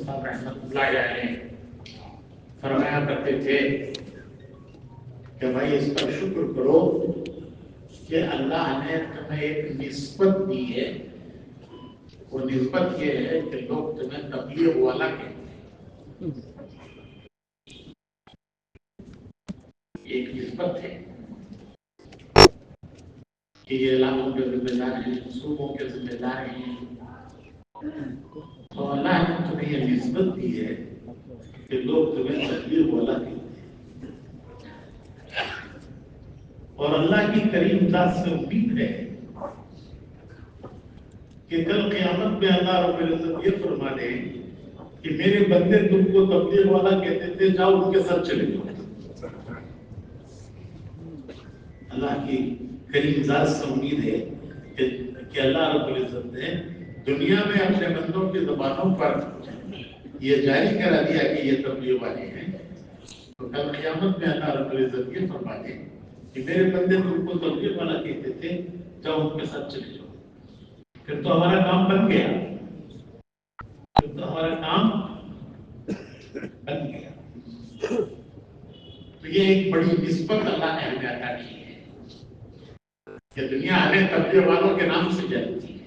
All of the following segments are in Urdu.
صاحب رحمۃ اللہ علیہ فرمایا کرتے تھے کہ بھائی اس پر شکر کرو کہ اللہ نے تمہیں ایک نسبت دی ہے. وہ نسبت یہ ہے کہ لوگ تمہیں تبلیغ والا کہتے ہیں. ایک نسبت ہے کہ یہ علاقوں کے ذمہ دار ہیں, صوبوں کے ذمہ دار ہیں. تو اللہ نے تمہیں یہ نسبت دی ہے کہ لوگ تمہیں تبلیغ والا کہتے ہیں. اور اللہ کی کریم ذات سے امید ہے کہ کل قیامت میں اللہ رب العزت یہ فرما دے کہ میرے بندے تم کو تبلیغ والا کہتے تھے, جاؤ ان کے ساتھ چلے جاؤ. اللہ کی کریم ذات سے امید ہے کہ اللہ رب العزت نے دنیا میں اپنے بندوں کی زبانوں پر یہ جاری کرا دیا کہ یہ تبلیغ والے ہیں. تو کل قیامت میں اللہ رب العزت یہ فرما دے کہ میرے بندے تم کو تبلیغ والا کہتے تھے, جاؤ ان کے ساتھ چلے جاؤ. پھر تو ہمارا کام بن گیا, پھر تو ہمارا کام بن گیا. تو یہ ایک بڑی نسبت اللہ نے ہمیں عطا کی ہے کہ دنیا ہمیں تبلیغ والوں کے نام سے جانتی ہے.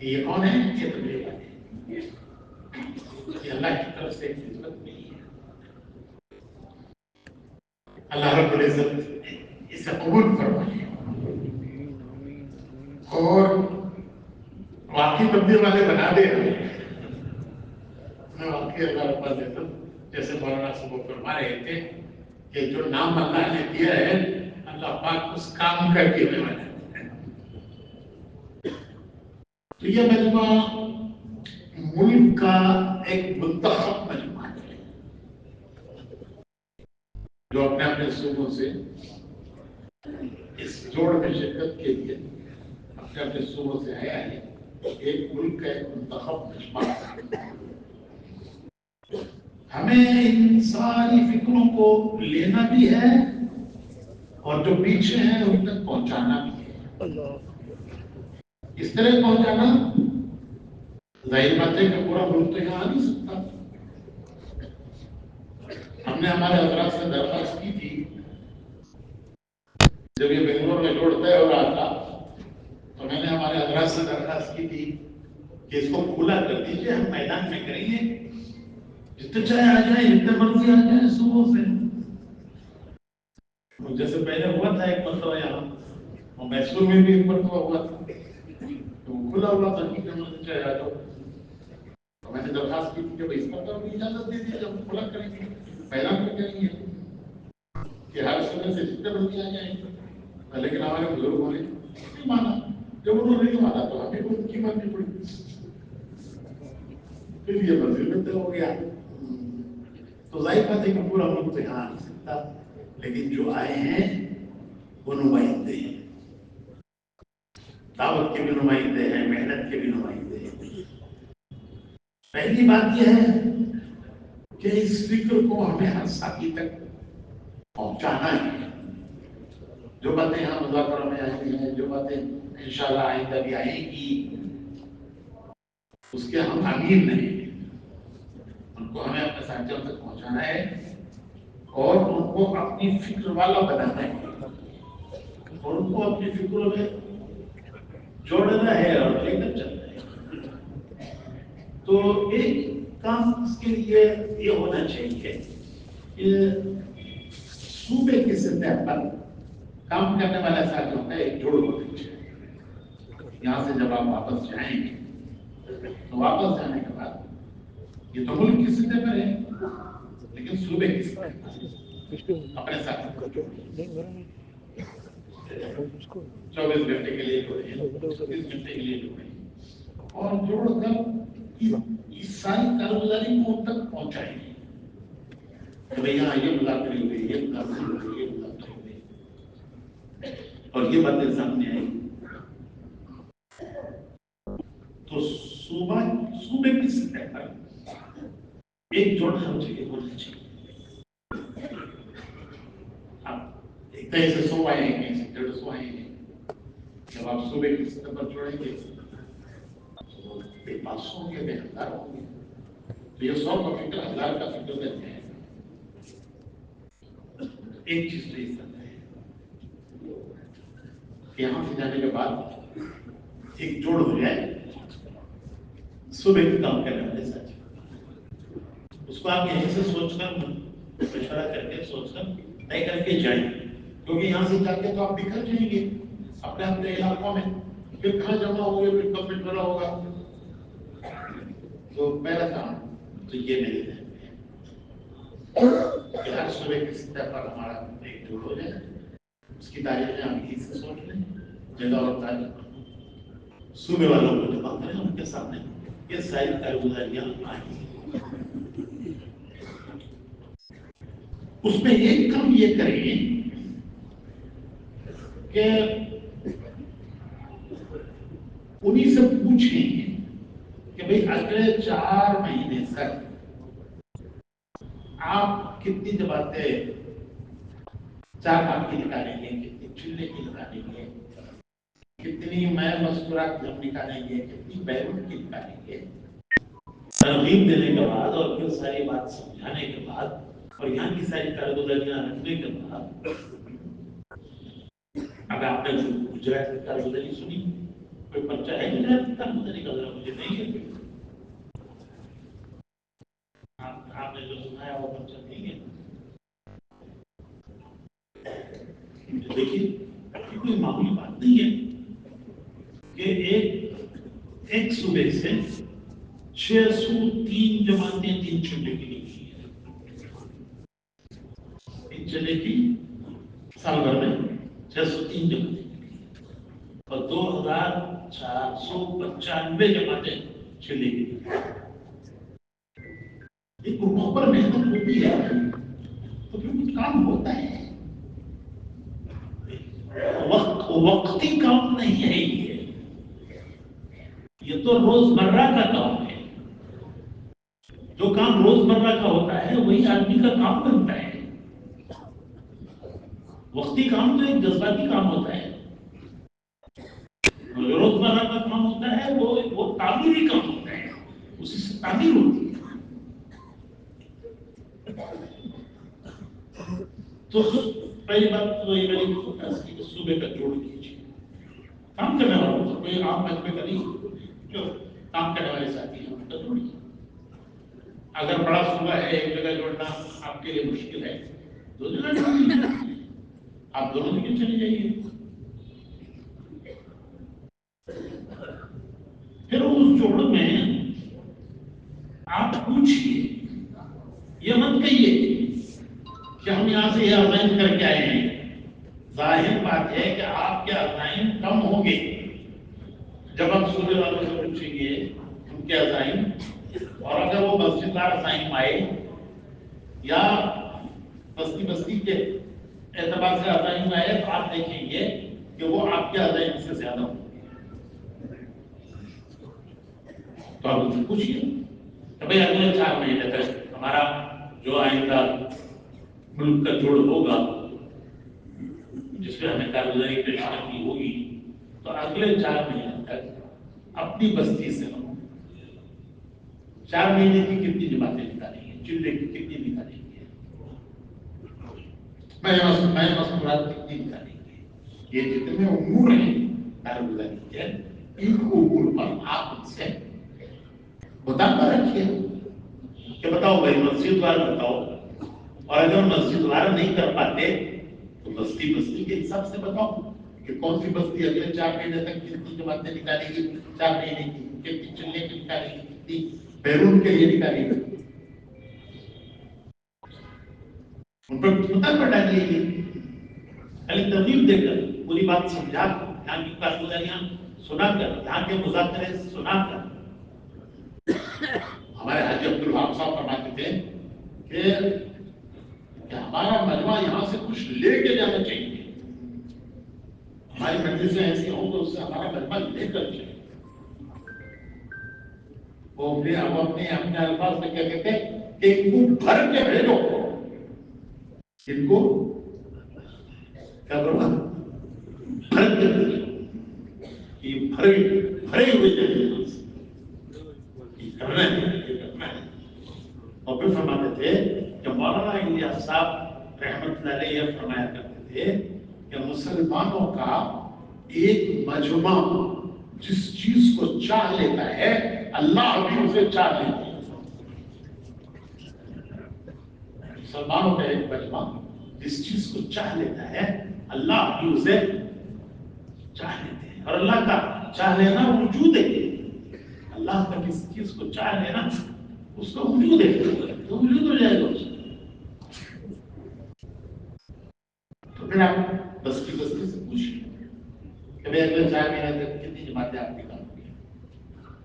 یہ کون ہے؟ یہ تبلیغ والے. یہ اللہ کی طرف سے ایک نسبت نہیں ہے. اللہ رب العزت اسے قبول فرمائے اور واقعی تبلیغ والے بنا دے ہمیں. میں واقعی اللہ رب العزت جیسے مولانا صاحب فرما رہے تھے کہ جو نام اللہ نے دیا ہے اللہ پاک اس کام کر کے ہمیں بنا. تو یہ مجمع ملک کا ایک منتخب مجمع ہے جو اپنے اپنے صوبوں سے اس جوڑ میں شرکت کے لیے اپنے اپنے صوبوں سے آیا ہے. ایک ملک کا ایک منتخب مجمع. ہمیں ان ساری فکروں کو لینا بھی ہے اور جو پیچھے ہیں ان تک پہنچانا بھی ہے. اس طرح پہنچانا ظاہر بات ہے کہ پورا ملک تو یہاں آ نہیں سکتا. ہم نے ہمارے حضرات سے درخواست کی تھی جب یہ بنگلور میں روڈ طے ہو رہا تھا تو میں نے ہمارے حضرات سے درخواست کی تھی کہ اس کو کھلا کر دیجیے, ہم میدان میں کریں گے, جتنے چاہے آ جائیں, جتنے مرضی آ جائیں صبح سے. جیسے پہلے ہوا تھا ایک مرتبہ یہاں اور میسور میں بھی ایک مرتبہ ہوا تھا تو کھلا ہوا تھا کہ مرضی چاہے آ جاؤ. تو میں نے درخواست کی تھی کہ اس مرتبہ بھی اجازت دے دیجیے, ہم کھلا کریں گے, میدان میں کریں گے کہ ہر صبح سے جتنے مرضی آ جائیں. لیکن ہمارے بزرگوں نے نہیں مانا. جب انہوں نے نہیں مانا تو ہمیں ان کی ماننی پڑی. پھر یہ مسئلہ طے ہو گیا. تو ظاہر بات ہے کہ پورا ملک تو یہاں آ نہیں سکتا, لیکن جو آئے ہیں وہ نمائندے ہیں, دعوت کے بھی نمائندے ہیں, محنت کے بھی نمائندے ہیں. پہلی بات یہ ہے کہ اس فکر کو ہمیں ہر ساتھی تک پہنچانا ہے. جو باتیں یہاں مذاکرہ میں آئی ہیں, جو باتیں انشاءاللہ آئندہ بھی آئیں گی, اس کے ہم امیر نہیں ہیں. ان کو ہمیں اپنے ساتھیوں تک پہنچانا ہے اور ان کو اپنی فکر والا بنانا ہے اور ان کو اپنی فکروں میں جوڑنا ہے اور لے کر چلنا ہے. تو ایک کام اس کے لیے یہ ہونا چاہیے کہ صوبے کی سطح پر کام کرنے والا ساتھیوں کا ایک جوڑ ہونا چاہیے. یہاں سے جب آپ واپس جائیں گے تو واپس جانے کے بعد یہ تو ملک کی سطح پر ہے لیکن صوبے کی سطح پر اپنے ساتھ 24 گھنٹے کے لیے جوڑیں, 30 گھنٹے کے لیے جوڑیں اور جوڑ کر اس ساری کارگزاری کو ان تک پہنچائیں گے کہ بھئی یہاں یہ مذاکرے ہوئے, یہ مذاکرے ہوئے, یہ مذاکرے ہوئے اور یہ باتیں سامنے آئی. تو صوبے کی سطح پر ایک جوڑ ہر جگہ ہونا چاہیے. کہیں سے 100 آئے ہیں, کہیں سے 150 آئے ہیں. جب آپ صوبے کی سطح پر جوڑیں گے بے 500 ہوں گے، بے 1000 ہوں گے، تو یہ 100 کا فکر 1000 کا فکر کر جائے. ایک چیز تو یہ کرتا ہے کہ یہاں سے جانے کے بعد ایک جوڑ ہو جائے صبح کے کام کرنے والے ساتھ، اس کو آپ یہیں سے سوچ کر مشورہ کر کے سوچ کر طے کر کے جائیں، کیونکہ یہاں سے جا کے تو آپ بکھر جائیں گے اپنے اپنے علاقوں میں، پھر کہاں جمع ہوں گے، پھر کب مشورہ ہوگا. تو پہلا کام تو یہ میرے ذہن میں ہے کہ ہر صبح کی سطح پر ہمارا ایک جوڑ ہو جائے، اس کی تاریخیں آپ یہیں سے سوچ لیں، جگہ اور تاریخ صوبے والوں کو جمع کریں، ان کے سامنے یہ ساری کارگزاریاں آئیں. اس میں ایک کام یہ کریں کہ انہیں سے پوچھیں کہ بھئی اگلے 4 مہینے تک آپ کتنی جماعتیں 4 ماہ کی نکالیں گے، کتنی چلے کی نکالیں گے، کتنی میں مذکورات ہم نکالیں گے، کتنی بیرون کی نکالیں گے. ترغیب دینے کے بعد اور پھر ساری بات سمجھانے کے بعد اور یہاں کی ساری کارگزاریاں رکھنے کے بعد، اگر آپ نے گجرات کی کارگزاری سنی، کوئی پرچہ ہے گجرات کی کارگزاری کا؟ ذرا مجھے نہیں ہے. آپ نے جو سنا ہے وہ پرچہ نہیں ہے. دیکھیے یہ کوئی معمولی بات نہیں ہے کہ ایک صوبے سے 603 جماعتیں 3 چلے کی نہیں ہیں. 3 چلے کی سال بھر میں 603 جماعتیں اور 2495 جماعتیں چلے کی. ایک گروہوں پر محنت ہوتی ہے تو پھر کچھ کام ہوتا ہے. وقتی کام نہیں ہے یہ تو روزمرہ کا کام ہے. جو کام روزمرہ کا ہوتا ہے وہی آدمی کا کام بنتا ہے. وقتی کام تو ایک جذباتی کام ہوتا ہے، جو روزمرہ کا کام ہوتا ہے وہ تعمیری کام ہوتا ہے، اسی سے تعمیر ہوتی ہے. تو پہلی بات تو یہ میری صوبے کا جوڑ کیجیے. کام کرنے والوں کو کوئی عام مجمے کا نہیں، جو کام کرنے والے ساتھی ہیں ان کا جوڑیے. اگر بڑا صوبہ ہے ایک جگہ جوڑنا آپ کے لیے مشکل ہے، 2 جگہ جوڑیے، آپ دونوں جگہ چلے جائیے. پھر اس جوڑ میں آپ پوچھیے، یہ مت کہیے کہ ہم یہاں سے یہ عزائم کر کے آئے ہیں. ظاہر بات ہے کہ آپ کے عزائم کم ہوں گے جب ہم صوبے والوں سے پوچھیں گے ان کے عزائم، اور اگر وہ مسجد دار عزائم آئے یا بستی بستی کے اعتبار سے عزائم آئے تو آپ دیکھیں گے کہ وہ آپ کے عزائم سے زیادہ ہوں گے. تو آپ ان سے پوچھیے کہ بھئی اگلے 4 مہینے تک ہمارا جو آئندہ ملک کا جوڑ ہوگا جس میں ہمیں کارگزاری پیش کرنی ہوگی، تو اگلے 4 مہینے تک اپنی بستی سے ہم 4 مہینے کی کتنی جماعتیں نکالیں گے، چلے کی کتنی نکالیں گے، میں مذکورات کتنی نکالیں گے. یہ جتنے امور ہیں کارگزاری کے، ان امور پر آپ ان سے مطالبہ رکھیے کہ بتاؤ بھائی مسجد وار بتاؤ، اور اگر مسجد وار نہیں کر پاتے تو بستی بستی کے حساب سے بتاؤ کہ کون سی بستی اگلے 4 مہینے تک کتنی جماعتیں نکالے گی، 4 مہینے کی کتنی چلنے کی نکالے گی، کتنی بیرون کے لیے نکالے گی. ان پر مطالبہ ڈالیے گی. خالی ترغیب دے کر، پوری بات سمجھا کر، یہاں کی کارگزاریاں سنا کر، یہاں کے مذاکرے سنا کر. ہمارے حاجی عبدالوہاب صاحب فرماتے تھے کہ ہمارا مجمع یہاں سے کچھ لے کے جانا چاہیے. ہماری مجلسیں ایسی ہوں تو اس سے ہمارا مجمع لے کر چاہیے. وہ پھر ہم اپنے الفاظ میں کیا کہتے ہیں کہ ان کو بھر کے بھیجو، ان کو کیا کروا بھر کے بھیجو، یہ بھرے ہوئے جائیں. یہ کرنا ہے. اور پھر فرماتے تھے کہ مولانا الیاس صاحب رحمت اللہ علیہ یہ فرمایا کرتے تھے کہ مسلمانوں کا ایک مجمع جس چیز کو چاہ لیتا ہے اللہ بھی اسے چاہ لیتا ہے. مسلمانوں کا ایک مجمع جس چیز کو چاہ لیتا ہے اللہ بھی اسے چاہ لیتے ہیں. اور اللہ کا چاہ لینا وجود ہے. اللہ کا کسی چیز کو چاہ لینا اس کا وجود ہے تو وجود ہو جائے گا. تو پھر آپ بستی بستی سے پوچھیں کہ بھائی اگلے 4 مہینے تک کتنی جماعتیں آپ نکال گی؟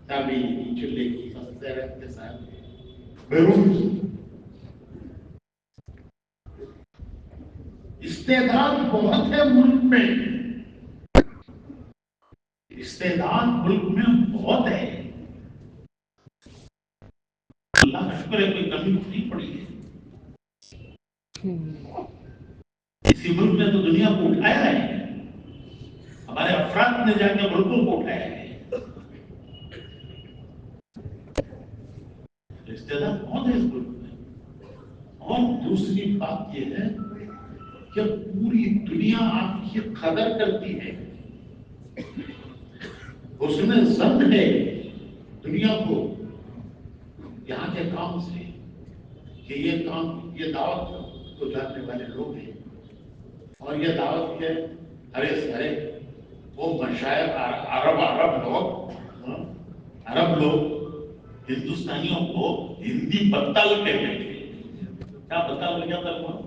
چابی چلے کی سیرت کے ساتھ بیرون کی. استعداد بہت ہے ملک میں، استعداد ملک میں بہت ہے. اللہ کا شکر ہے کوئی کمی نہیں پڑی ہے. اسی ملک نے تو دنیا کو اٹھایا ہے. ہمارے افراد نے جا کے ملکوں کو اٹھایا ہے. استعداد بہت ہے اس ملک میں. اور دوسری بات یہ ہے کہ پوری دنیا آپ کی قدر کرتی ہے. اس میں ضبط ہے دنیا کو یہاں کے کام سے کہ یہ کام یہ دعوت کو جاننے والے لوگ ہیں. اور یہ دعوت کے ہرے سارے وہ مشائخ عرب لوگ ہندوستانیوں کو ہندی بتال کہتے ہیں. کیا بتال کیا تھا وہ؟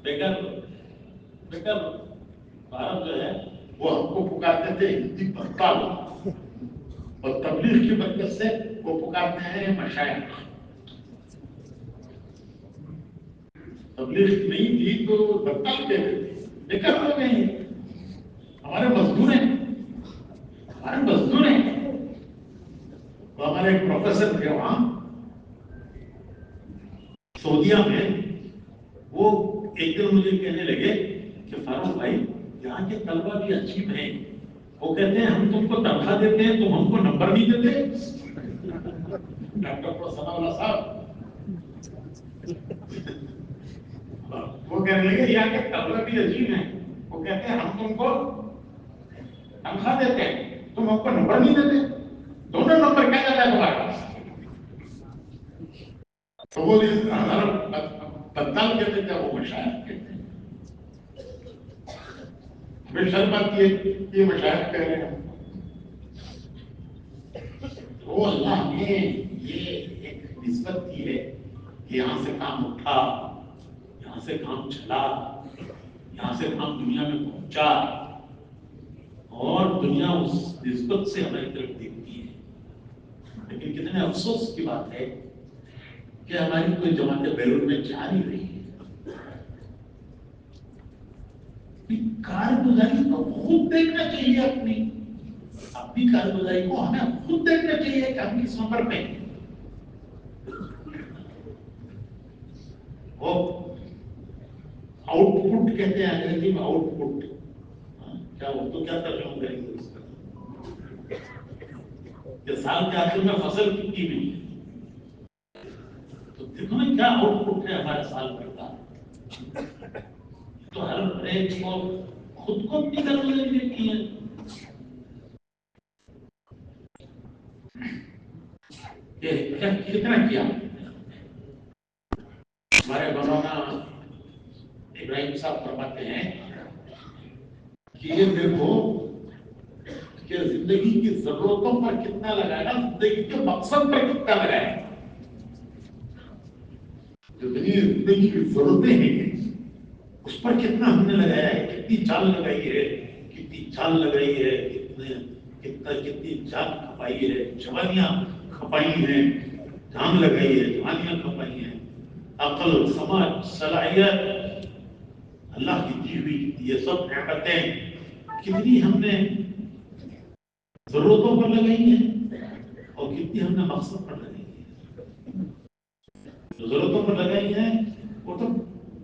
بیکار عرب جو ہے وہ ہم کو پکارتے تھے ہندی بتال، اور تبلیغ کی برکت سے وہ پکارتے ہیں مشائخ. تبلیغ نہیں تھی تو بتال کہتے تھے. بیکار ہو گئے ہیں. ہمارے مزدور ہیں، ہمارے مزدور ہیں. تو ہمارے ایک پروفیسر تھے وہاں سعودیہ میں. وہ ایک دن مجھے کہنے لگے کہ فاروق بھائی یہاں کے طلبہ بھی عجیب ہیں. وہ کہتے ہیں ہم تم کو تنخواہ دیتے ہیں تم ہم کو نمبر نہیں دیتے. ڈاکٹر ثناء اللہ صاحب وہ کہنے لگے یہاں کے طلبہ بھی عجیب ہیں. وہ کہتے ہیں ہم تم کو تنخواہ دیتے ہیں تم ہم کو نمبر نہیں دیتے. دونوں نمبر کیا جاتا ہے تمہارے پاس؟ تو وہ بدنام کہتے تھے وہ مشاہد کہتے ہیں. ہمیں شرم آتی ہے یہ مشاہد کہہ رہے ہیں. وہ اللہ نے یہ ایک نسبت کی ہے کہ یہاں سے کام اٹھا، یہاں سے کام چلا، یہاں سے کام دنیا میں پہنچا، اور دنیا اس نسبت سے ہماری طرف دیکھتی ہے. لیکن کتنے افسوس کی بات ہے کہ ہماری کوئی جماعتیں بیرون میں جا نہیں رہی ہے. کارگزاری کو خود دیکھنا چاہیے. اپنی کارگزاری کو ہمیں خود دیکھنا چاہیے کہ ہم کس نمبر پہ ہیں. وہ آؤٹ پٹ کہتے ہیں انگریزی میں آؤٹ پٹ. کیا اردو کیا ترجمہ کریں گے اس کا؟ کہ سال کے آخر میں فصل کتنی ہوئی ہے. تو دیکھو نا کیا آؤٹ پٹ ہے ہمارے سال بھر کا. تو ہر ایک کو خود کو اپنی کارگزاری دیکھتی ہے. کتنا کیا ہمارے مولانا ابراہیم صاحب فرماتے ہیں کہ یہ دیکھو کہ زندگی کی ضرورتوں پر کتنا لگایا، زندگی کے مقصد پر کتنا لگایا. جو زندگی کی ضرورتیں ہیں اس پر کتنا ہم نے لگایا ہے. کتنی جان لگائی ہے، کتنی جان لگائی ہے، کتنی جان کھپائی ہے، جوانیاں کھپائی ہیں، جان لگائی ہے، جوانیاں کھپائی ہیں. عقل، سمجھ، صلاحیت اللہ کی دی ہوئی یہ سب نعمتیں کتنی ہم نے ضرورتوں پر لگائی ہیں اور کتنی ہم نے مقصد پر لگائی ہے. جو ضرورتوں پر لگائی ہیں وہ تو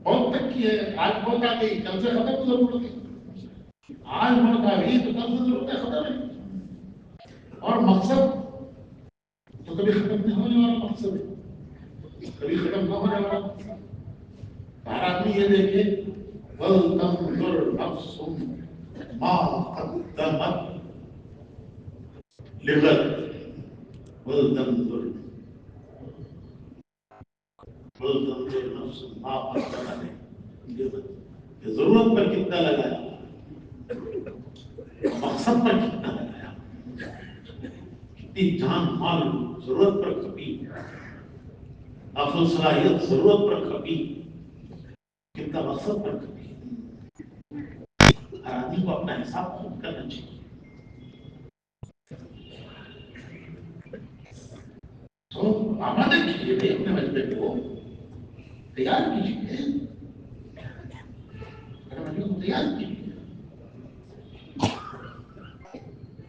بہت تک کی ہے. آج بہت آ گئی، کل سے ختم ضرورت ہے. آج بہت آ گئی تو کل سے ضرورت ہے ختم ہے. اور مقصد تو کبھی ختم نہیں ہونے والا مقصد ہے، کبھی ختم نہ ہونے والا مقصد۔ ہر آدمی یہ دیکھے وَلْتَنْظُرْ نَفْسٌ مَا قَدَّمَتْ لِغَدٍ وَلْتَنْظُرْ نَفْسٌ مَا قَدَّمَتْ لِغَدٍ، کہ ضرورت پر کتنا لگایا، مقصد پر کتنا لگایا، کتنی جان مال ضرورت پر کھپی، عقل صلاحیت ضرورت پر کھپی، کتنا مقصد پر کھپی۔ ہر آدمی کو اپنا حساب خود کرنا چاہیے۔ تو آمادہ کیجیے اپنے مجمے کو، تیار کیجیے، اپنے مجمے کو تیار کیجیے۔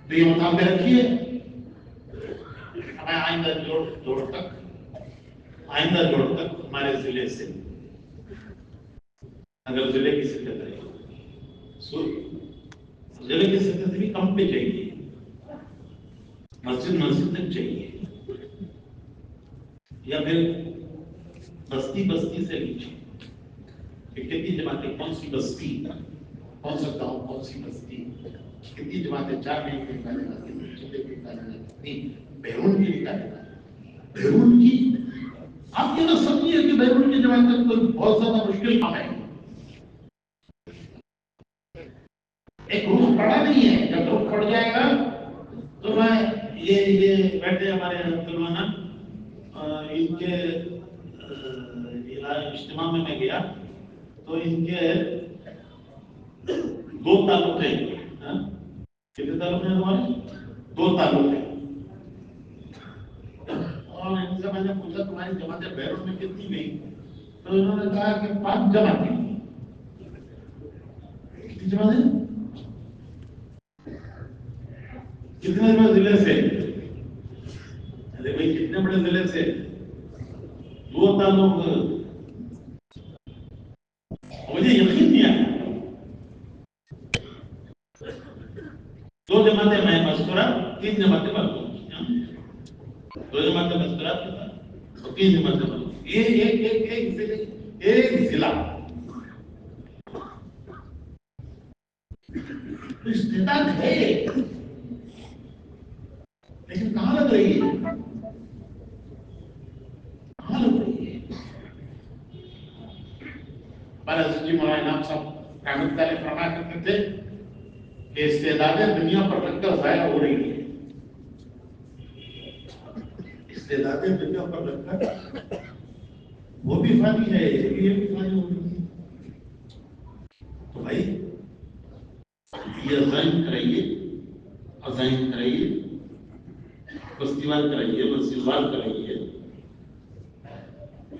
تو یہ مطالبے رکھیے، ہمیں آئندہ جوڑ تک ہمارے ضلع سے، اگر ضلع کی سطح ہے ضلع کی سطح سے بھی کم پہ چاہیے، مسجد تک چاہیے، یا پھر بستی سے نیچے کہ کتنی جماعتیں، کون سی بستی، کون سا گاؤں، کون سی بستی، کتنی جماعتیں 4 مہینے کی نکالے گا، کتنی چلے کی نکالے گا، کتنی بیرون کی نکالے گا۔ بیرون کی آپ یہ نہ سمجھیے کہ بیرون کی جماعتیں کوئی بہت زیادہ مشکل کام ہے، ایک روح پڑا نہیں ہے، جب روح پڑ جائے گا تو میں یہ بیٹھے ہمارے عبدالمانا ان کے اجتماع میں گیا تو ان کے 2 تعلق ہیں، کتنے تعلق ہیں ہمارے؟ 2 تعلق ہیں، اور ان سے میں نے پوچھا تمہاری جماعتیں بیرون میں کتنی گئی، تو انہوں نے کہا کہ 5 جماعتیں۔ کتنی جماعتیں؟ کتنے بڑے ضلع سے؟ ارے بھائی کتنے بڑے ضلع سے؟ 2 تعلق، مجھے یقین نہیں آیا۔ 2 جماعتیں میں مذکورہ، 3 جماعتیں مذکورہ، 2 جماعتیں مذکورہ اور 3 جماعتیں مذکورہ، ایک ضلع۔ استعداد ہے لیکن کہاں لگ رہی ہے؟ کہاں لگ رہی ہے؟ ہمارے حضرت مولانا انعام صاحب رحمۃ اللہ علیہ فرمایا کرتے تھے کہ استعدادیں دنیا پر رکھ کر ضائع ہو رہی ہیں، استعدادیں دنیا پر رکھ کر وہ بھی فانی ہے، یہ بھی فانی ہو رہی ہے۔ تو بھائی یہ عزائم کرائیے، بستیوار کرائیے، مسجدوار کرائیے،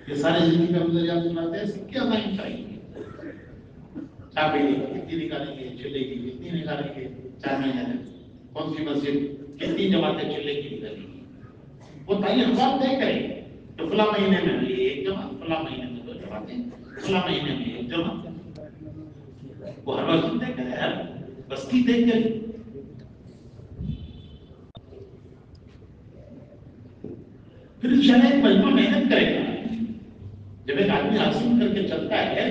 یہ سارے زندگی کا نظریات سناتے ہیں، سب کی عزائم کرائیے۔ چابے کتنی نکالیں گے، چلے کی کتنی نکالیں گے، 4 مہینے میں کون سی مسجد، کتنی جماعتیں چلے کی نکالیں گی، وہ تعین حساب طے کریں تو فلاں مہینے میں یہ 1 جماعت، فلاں مہینے میں 2 جماعتیں، فلاں مہینے میں 1 جماعت، وہ ہر مسجد طے کرے، ہر بستی طے کرے۔ پھر انشاءاللہ ایک مجموعہ محنت کرے گا، جب ایک آدمی حاصل کر کے چلتا ہے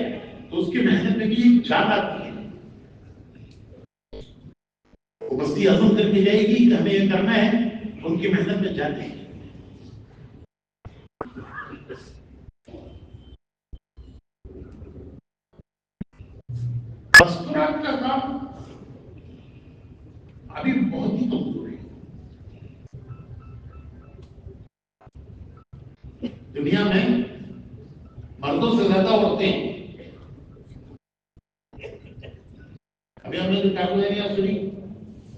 تو اس کی محنت میں بھی ایک جان آتی ہے، وہ بستی عزم کر کے جائے گی کہ ہمیں یہ کرنا ہے، ان کی محنت میں جاتے ہیں۔ بستورات کا کام ابھی بہت ہی کمزور ہے، دنیا میں مردوں سے زیادہ عورتیں ہیں۔ ابھی ہم نے جو کارگویریاں سنی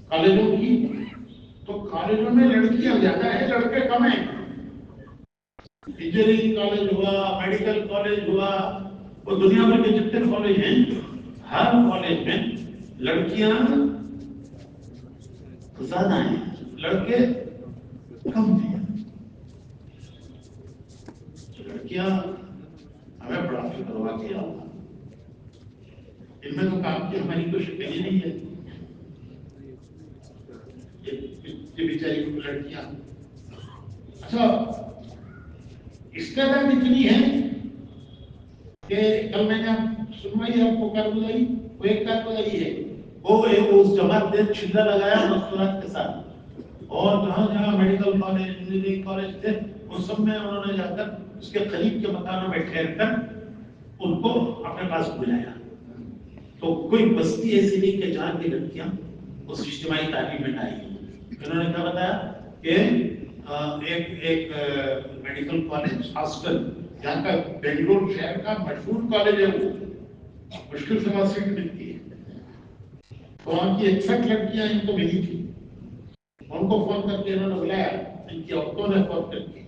کالجوں کی، تو کالجوں میں لڑکیاں زیادہ ہیں، لڑکے کم ہیں۔ انجینئرنگ کالج ہوا، میڈیکل کالج ہوا، وہ دنیا بھر کے جتنے کالج ہیں، ہر کالج میں لڑکیاں زیادہ ہیں، لڑکے کم ہیں۔ لڑکیاں ہمیں بڑا فکر ہوا کیا، ان میں تو کام کی ہماری کوئی شکل ہی نہیں ہے، یہ بیچاری لڑکیاں. اچھا استعداد اتنی ہے کہ کل میں نے سنوائی آپ کو کارگزاری، وہ ایک کارگزاری ہے، وہ اس جماعت نے چلا لگایا مستورات کے ساتھ، اور جہاں جہاں میڈیکل کالج انجینئرنگ کالج تھے اس سب میں انہوں نے جا کر اس کے قریب کے مکانوں میں ٹھہر کر ان کو اپنے پاس بلایا. تو کوئی بستی ایسی نہیں کہ جہاں کی لڑکیاں اس اجتماعی تعلیم میں نہ آئی. انہوں نے کیا بتایا کہ ایک میڈیکل کالج ہاسٹل جہاں کا بنگلور شہر کا مشہور کالج ہے، وہ مشکل سے وہاں سیٹ ملتی ہے. وہاں کی 61 لڑکیاں ان کو ملی تھی. ان کو فون کر کے انہوں نے بلایا، ان کی عورتوں نے فون کر کے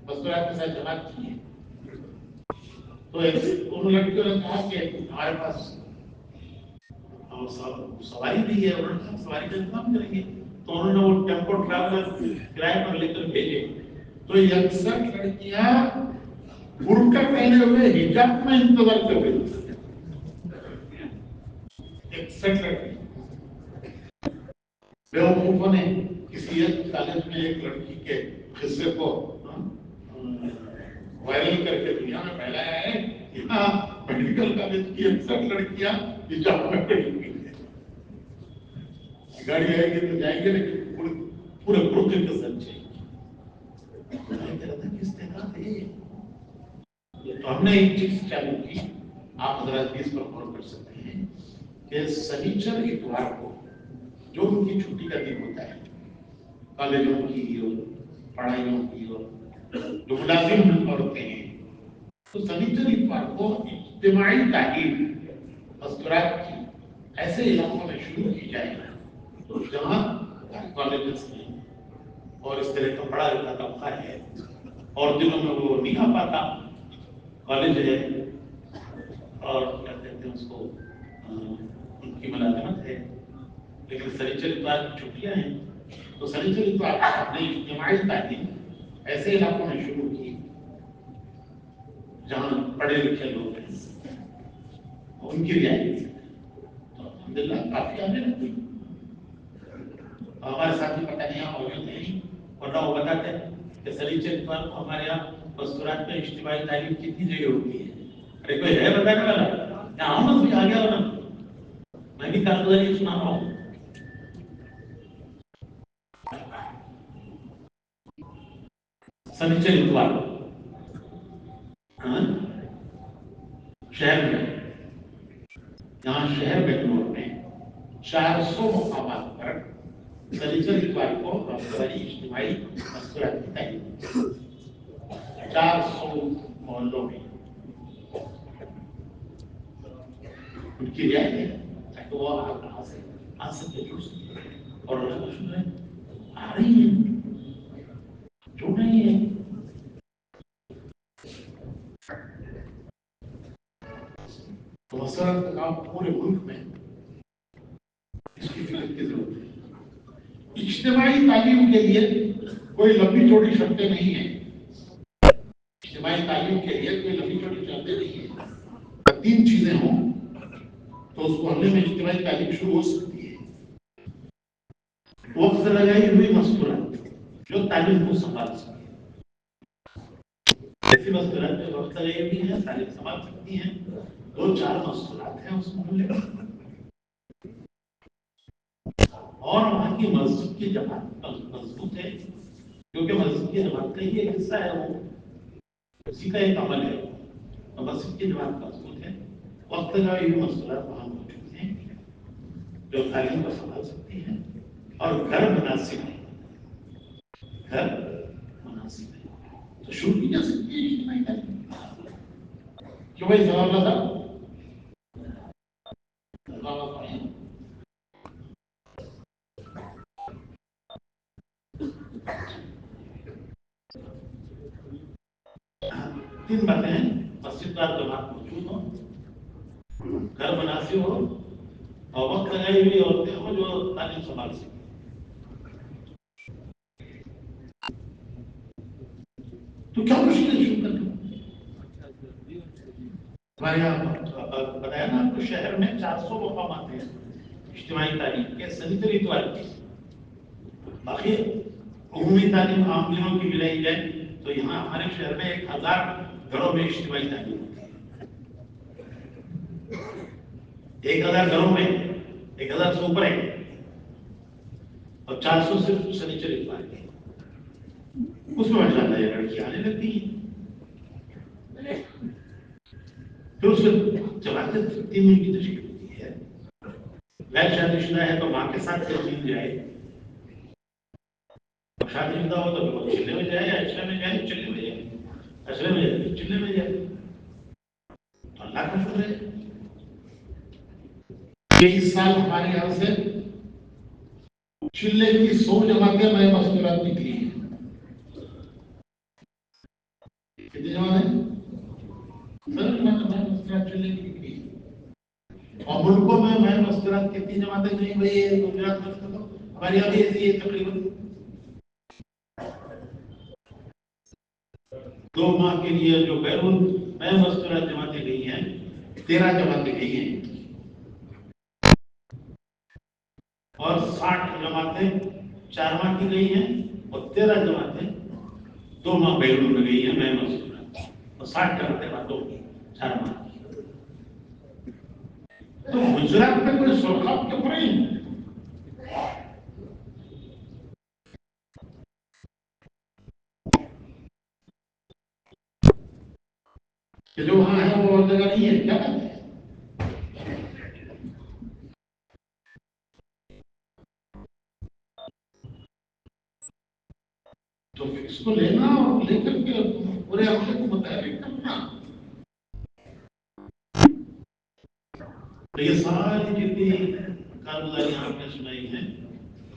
مستورات کے ساتھ جماعت کی ہے. تو ان لڑکیوں نے کہا کہ ہمارے پاس سواری بھی ہے، انہوں نے سواری کا انتظام کریں گے. تو انہوں نے وہ ٹیمپو ٹریولر کرائے پر لے کر بھیجے. تو 61 لڑکیاں برقع پہنے ہوئے حجاب میں انتظار کر رہی تھی. 61 لڑکیاں. بیوقوفوں نے کسی ایک کالج میں ایک لڑکی کے قصے کو وائرل کر کے دنیا میں پھیلایا ہے. یہاں میڈیکل کالج کی 61 لڑکیاں حجاب میں پڑی ہوئی ہیں. گاڑی آئے گی تو جائیں گے لیکن پورے برقعے کے ساتھ جائیں گے. کس طرح ہے؟ تو ہم نے ایک چیز چالو کی، آپ حضرات اس پر غور کر سکتے ہیں کہ سنیچر اتوار کو جو ان کی چھٹی کا دن ہوتا ہے کالجوں کی اور پڑھائیوں کی اور جو ملازم عورتیں ہیں، تو سنیچر اتوار کو اجتماعی تعلیم مستورات کی ایسے علاقوں میں شروع کی جائے جہاں کالجز ہیں اور اس طرح کا بڑا لکھا طبقہ ہے اور دنوں میں وہ نہیں آ پاتا. کالج ہے اور کیا کہتے ہیں اس کو ان کی ملازمت ہے، لیکن سنیچر اتوار کی چھٹیاں ہیں. تو سنیچر اتوار اپنی اجتماعی تعلیم ایسے علاقوں میں شروع کی جہاں پڑھے لکھے لوگ ہیں، ان کی رعایت. تو الحمدللہ کافی آگے رہتی. ہمارے ساتھ بھی پتہ نہیں یہاں موجود نہیں، ورنہ وہ بتاتے ہیں کہ سنیچر اتوار کو ہمارے یہاں مستورات میں اجتماعی تعلیم کتنی جگہ ہوتی ہے. ارے کوئی ہے بتانے والا؟ یہاں آؤ نا، کوئی آ گیا ہونا، میں بھی کارگزاری سنا رہا ہوں. سنیچر اتوار شہر میں، یہاں شہر بنگلور میں 400 مقامات پر سنیچر اتوار کو مستوری اجتماعی مستورات کی تعلیم 400 محلوں میں ان کی رعایت ہے تاکہ وہ آ سکے جڑ سکے. اور آ رہی ہیں، جو نہیں ہے. تو مسئلہ کا کام پورے ملک میں اس کی فکر کی ضرورت ہے. اجتماعی تعلیم کے لیے کوئی لمبی چوڑی شرطیں نہیں ہیں. اجتماعی تعلیم کے لیے کوئی لمبی چوڑی شرطیں نہیں ہیں. 3 چیزیں ہوں تو اس محلے میں اجتماعی تعلیم شروع ہو سکتی ہے. وقت لگائی ہوئی مستورات جو تعلیم کو سنبھال سکتی ہے. ایسی مستورات جو وقت لگائی ہوئی ہیں تعلیم سنبھال سکتی ہیں. 2-4 مستورات ہیں اس محلے میں، اور وہاں کی مسجد کی جماعت مضبوط ہے، کیونکہ مسجد کی جماعت کا ہی ایک حصہ ہے، وہ اسی کا ایک عمل ہے. تو مسجد کی جماعت مضبوط ہے. وقت لگائی ہوئی مستورات وہاں موجود ہیں جو تعلیم کو سنبھال سکتی ہیں. اور گھر مناسب ہے، گھر مناسب ہے تو شروع کی جا سکتی ہے اجتماعی تعلیم. کیوں بھائی سوال نہ تھا؟ تین باتیں ہیں: مسجد دار جماعت موجود ہو، گھر مناسب ہو، اور وقت لگائی ہوئی عورتیں ہوں جو تعلیم سنبھال سکیں. تو کیا مشکل شروع کر دوں؟ ہمارے یہاں بتایا نا آپ کو، شہر میں 400 مقامات ہیں اجتماعی تعلیم کے سنیچر اتوار کی. باقی عمومی تعلیم عام دنوں کی ملائی جائے تو یہاں ہمارے شہر میں 1000 گھروں میں اجتماعی تعلیم ہوتی ہے. 1000 گھروں میں 1000 سے اوپر ہے اور 400 صرف سنیچر اتوار کے. اس میں ماشاء اللہ یہ لڑکی آنے لگتی ہیں. پھر اس میں جماعتیں 3 دن کی تشکیل ہوتی ہے. غیر شادی شدہ ہے تو ماں کے ساتھ مل جائے, شادی شدہ ہو تو وہ چلے میں جائے, اشرے میں جائے, چلے میں جائے, اشرے میں جائے, چلے میں جائے. تو اللہ کا شکر ہے کہ اس سال ہمارے یہاں سے چلے کی 100 جماعتیں میں مستورات نکلی ہیں. کتنی جماعتیں؟ مستورات چلے کی نکلی ہیں. اور ملکوں میں مستورات کتنی جماعتیں نہیں بھائی گجرات میں تو ہماری یہاں بھی ایسی ہے تقریباً 2 ماہ کے لیے جو بیرون میں مستورات جماعتیں گئی ہیں 13 جماعتیں گئی ہیں اور 60 جماعتیں 4 ماہ کی گئی ہیں اور 13 جماعتیں 2 ماہ بیرون میں گئی ہیں میں مستورات اور 60 جماعتیں باتوں کی 4 ماہ کی. تو گجرات میں کوئی سرخاب کیوں نہیں کہ جو وہاں ہے وہ اور جگہ نہیں ہے کیا کرتے ہیں؟ تو اس کو لینا اور لے کر کے پورے عملے کو متحرک کرنا. تو یہ ساری جتنی کارگزاری آپ نے سنائی ہے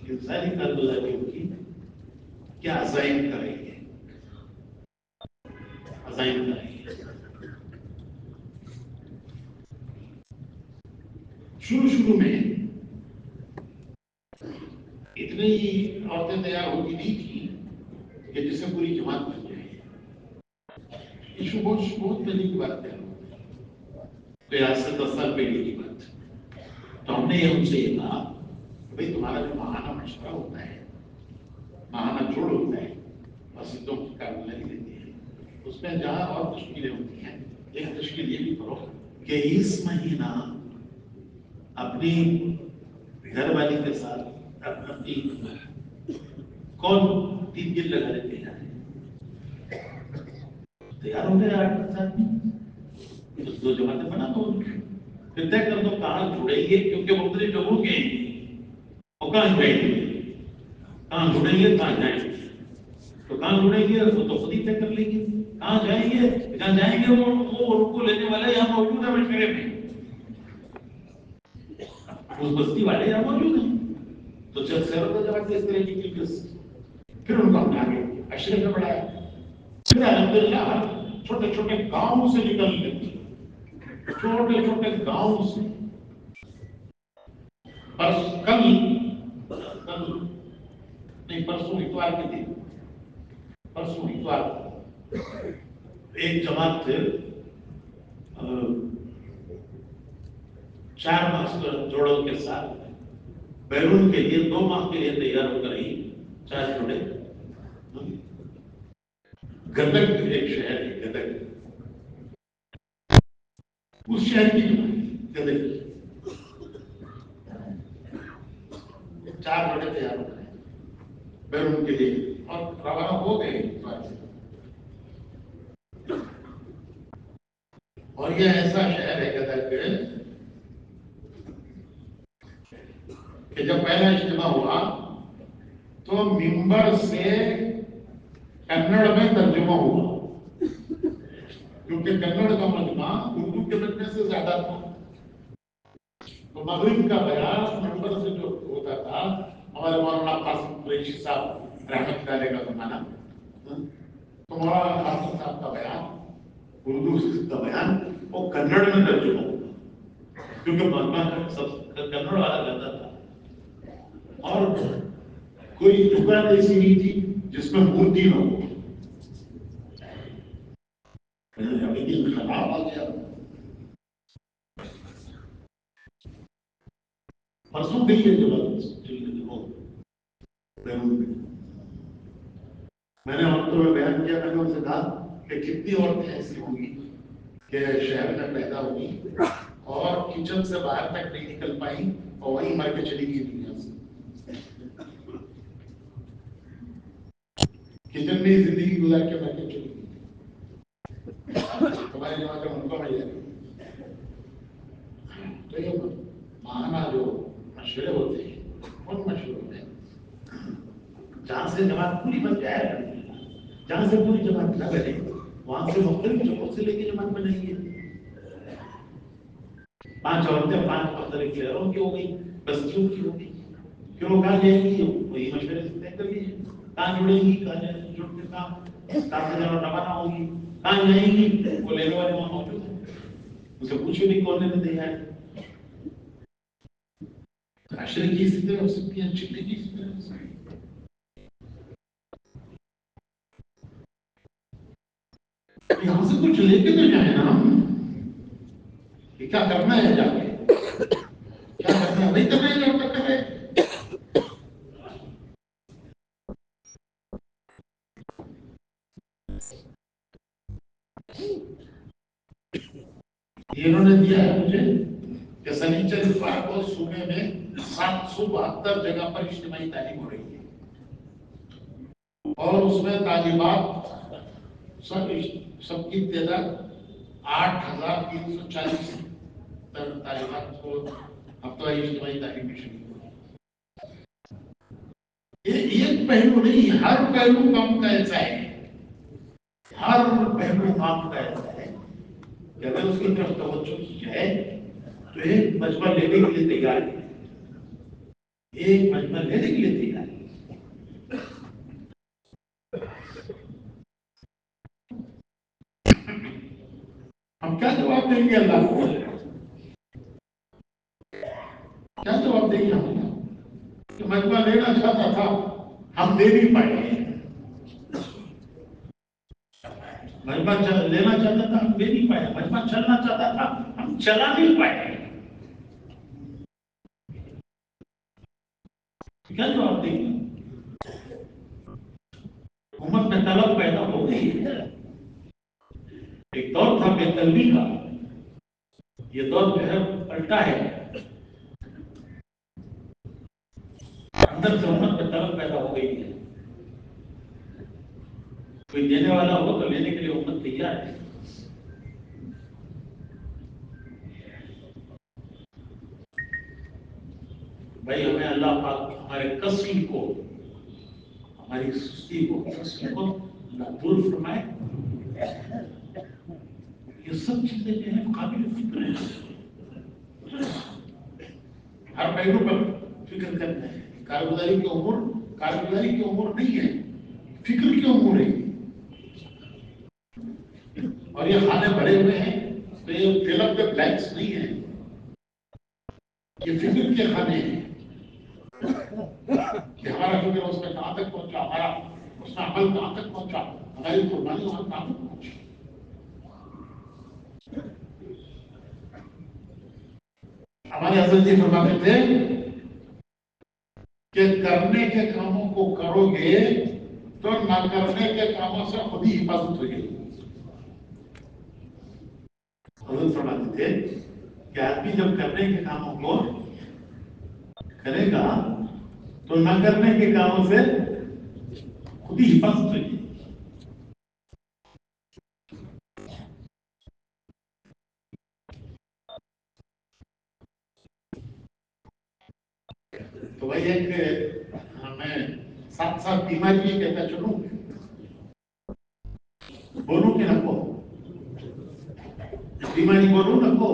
یہ ساری کارگزاریوں کی کیا عزائم کر رہی ہے, عزائم کر رہی ہے. شروع میں اتنی عورتیں تیار ہوتی نہیں تھی کہ جس سے پوری جماعت بن جائے. یہ بہت پہلے کی بات ہے, کوئی 8 سے 10 سال پہلے کی بات. تو ہم نے ان سے یہ کہا کہ بھائی تمہارا جو ماہانہ مشورہ ہوتا ہے, ماہانہ جوڑ ہوتا ہے, مسجدوں کی کارگزاری لیتے ہیں, اس میں جہاں اور تشکیلیں ہوتی ہیں ایک تشکیل یہ بھی کرو کہ اس مہینہ اپنی گھر والی کے ساتھ اپنی کون 3 دن لگا لیتے ہیں. تیار ہو گئے 8-10 آدمی, 2 جماعتیں بنا دو, پھر طے کر دو کہاں جڑیں گے کیونکہ مختلف جگہوں کے اور کہاں جڑیں گے, کہاں جڑیں گے, کہاں جائیں گے. تو کہاں جڑیں گے وہ تو خود ہی طے کر لیں گے. کہاں جائیں گے, جہاں جائیں گے وہ ان کو لینے والے یہاں موجود ہے مشورے میں, اس بستی والے یہاں موجود ہیں. تو جب سیرت جماعت اس طرح کی پھر ان کو ہم نے آگے اشرے میں بڑھایا. پھر الحمدللہ چھوٹے چھوٹے گاؤں سے نکل لیتے, چھوٹے چھوٹے گاؤں سے. کل نہیں پرسوں اتوار کے دن, پرسوں اتوار ایک جماعت 4 ماہ جوڑوں کے ساتھ بیرون کے لیے 2 ماہ کے لیے تیار ہو کر رہی. 4 جوڑے گدک ایک شہر ہے, گدک, اس شہر کی گدک 4 جوڑے تیار ہو گئے بیرون کے لیے اور روانہ ہو گئے. اور یہ ایسا شہر ہے گدک کہ جب پہلا اجتماع ہوا تو ممبر سے کنڑ میں ترجمہ ہوا, کیونکہ کنڑ کا مجمع اردو کے بچنے سے زیادہ تھا. تو مغرب کا بیان ممبر سے جو ہوتا تھا, ہمارے مولانا قاسم قریشی صاحب رحمت اللہ علیہ کا زمانہ, تو مولانا قاسم صاحب کا بیان اردو کا بیان وہ کنڑ میں ترجمہ ہوگا, کیونکہ مجمع سب کنڑ والا کرتا تھا. اور کوئی دکان ایسی نہیں تھی جس میں مودی نہ ہو. خراب آ گیا. پرسوں گئی ہے جو میں نے وقتوں میں بیان کیا، میں نے ان سے کہا کہ کتنی عورتیں ایسی ہوں گی کہ شہر میں پیدا ہوئی اور کچن سے باہر تک نہیں نکل پائی اور وہیں مر کے چلی گئی دنیا سے. کچن میں ہی زندگی گزار کے مر کے چلی گئی. ہمارے جماعت کے ملکوں میں جائے تو یہ ماہانہ جو مشورے ہوتے ہیں ان مشوروں میں جہاں سے جماعت پوری بن جائے، جہاں سے پوری جماعت نہ بنے وہاں سے مختلف جگہوں سے لے کے جماعت بنائیں گے. 5 عورتیں 5 مختلف شہروں کی ہو گئی، بستیوں کی ہو گئی، کیوں کہاں جائیں گی؟ وہی مشورے سے طے کر لیجیے کہاں جڑیں گی، کہاں جڑ کے کہاں سے جانا روانہ ہوگی، کہاں جائیں گی. وہ لینے والے وہاں موجود ہیں، اسے پوچھو نہیں کون لینے دیا ہے. عشرے کی اسی طرح ہو سکتی ہے، چھٹے کی اسی طرح ہو سکتی ہے. یہاں سے کچھ لے کے تو جائیں نا، کہ کیا کرنا ہے جا کے، کیا کرنا ہے وہی کرنا ہے جو کر رہے. انہوں نے دیا ہے مجھے کہ سنیچر اتوار کو صوبے میں 772 جگہ پر اجتماعی تعلیم ہو رہی ہے اور اس میں طالبات سب کی تعداد 8340 طالبات کو ہفتہ اجتماعی تعلیم میں شریک ہو. ایک پہلو نہیں، ہر پہلو کام کا ایسا ہے، ہر پہلو کام کا ایسا ہے کہ اگر اس کی طرف توجہ کی جائے تو ایک مجمع لینے کے لیے تیار ہے، ایک مجمع لینے کے لیے تیار ہے. ہم کیا جواب دیں گے اللہ کو؟ کیا جواب دیں گے ہم؟ کہ مجمع لینا چاہتا تھا ہم دے نہیں پائے، مجمع لینا چاہتا تھا ہم دے نہیں پائے، مجمع چلنا چاہتا تھا ہم چلا نہیں پائے. کیا جواب دیں گے؟ امت میں طلب پیدا ہو گئی ہے. ایک دور تھا بے طلبی کا، یہ دور جو ہے پلٹا ہے. اندر سے امت میں طلب پیدا ہو گئی ہے. کوئی دینے والا ہو تو لینے کے لیے امت تیار ہے. بھائی ہمیں اللہ پاک ہمارے کسل کو، ہماری سستی کو، کسل کو اللہ دور فرمائے. یہ سب چیزیں جو ہیں قابل فکر ہیں. ہر پہلو پر فکر کرنا ہے. کارگزاری کی امور کارگزاری کی امور نہیں ہے، فکر کی امور ہے. اور یہ خانے بھرے ہوئے ہیں تو یہ فل اپ دا بلینکس نہیں ہے، یہ فکر کے خانے ہیں کہ ہمارا فکر اس میں کہاں تک پہنچا، ہمارا اس میں عمل کہاں تک پہنچا، ہماری قربانی وہاں کہاں تک پہنچی. ہمارے حضرت جی فرماتے تھے کہ کرنے کے کاموں کو کرو گے تو نہ کرنے کے کاموں سے خود ہی حفاظت ہوگی. حضرت فرماتے تھے کہ آدمی جب کرنے کے کاموں کو کرے گا تو نہ کرنے کے کاموں سے خود ہی حفاظت ہوگی. تو بھائی ایک میں ساتھ ساتھ بیماری یہ کہتا چلوں، بولوں کہ نکو؟ بیماری بولوں نکو؟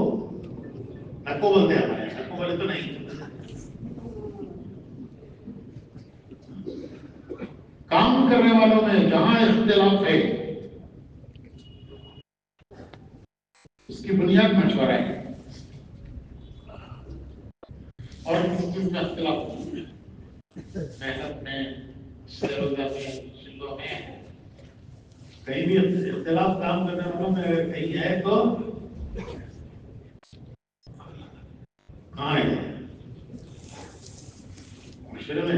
نکو بولتے ہیں ہمارے، نکو بولے تو نہیں. کام کرنے والوں میں جہاں اختلاف ہے اس کی بنیاد مشورہ ہے. اور کسی چیز کا اختلاف نہیں ہے، محنت میں، سیروزہ میں، شلوں میں کہیں بھی اختلاف کام کرنے والوں میں اگر کہیں ہے تو کہاں ہے؟ مشورے میں.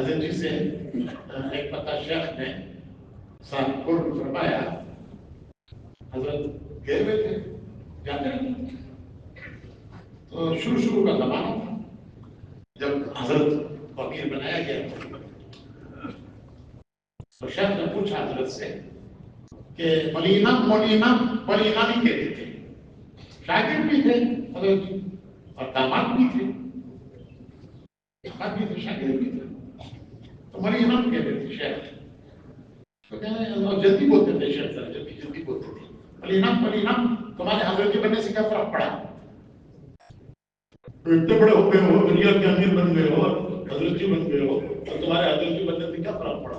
حضرت جی سے ایک پتہ شیخ نے ساتھ فرمایا، حضرت گئے ہوئے تھے جاتے رہے، تو شروع کا زمانہ تھا جب حضرت کو امیر بنایا گیا، تو شیخ نے پوچھا حضرت سے کہ مولینم نہیں کہتے تھے، شاگرد بھی تھے حضرت جی اور داماد بھی تھے، شاگرد بھی تھے، تو مولینم کہتے تھے شیخ، تو کہنے جلدی بولتے تھے شیخ سر، جلدی بولتے تھے، مولینم تمہارے حضرت جی بننے سے کیا فرق پڑا؟ اتنے بڑے ہو گئے ہو، دنیا کے امیر بن گئے ہو، حضرت جی بن گئے ہو، تو تمہارے حضرت جی بننے سے کیا فرق پڑا؟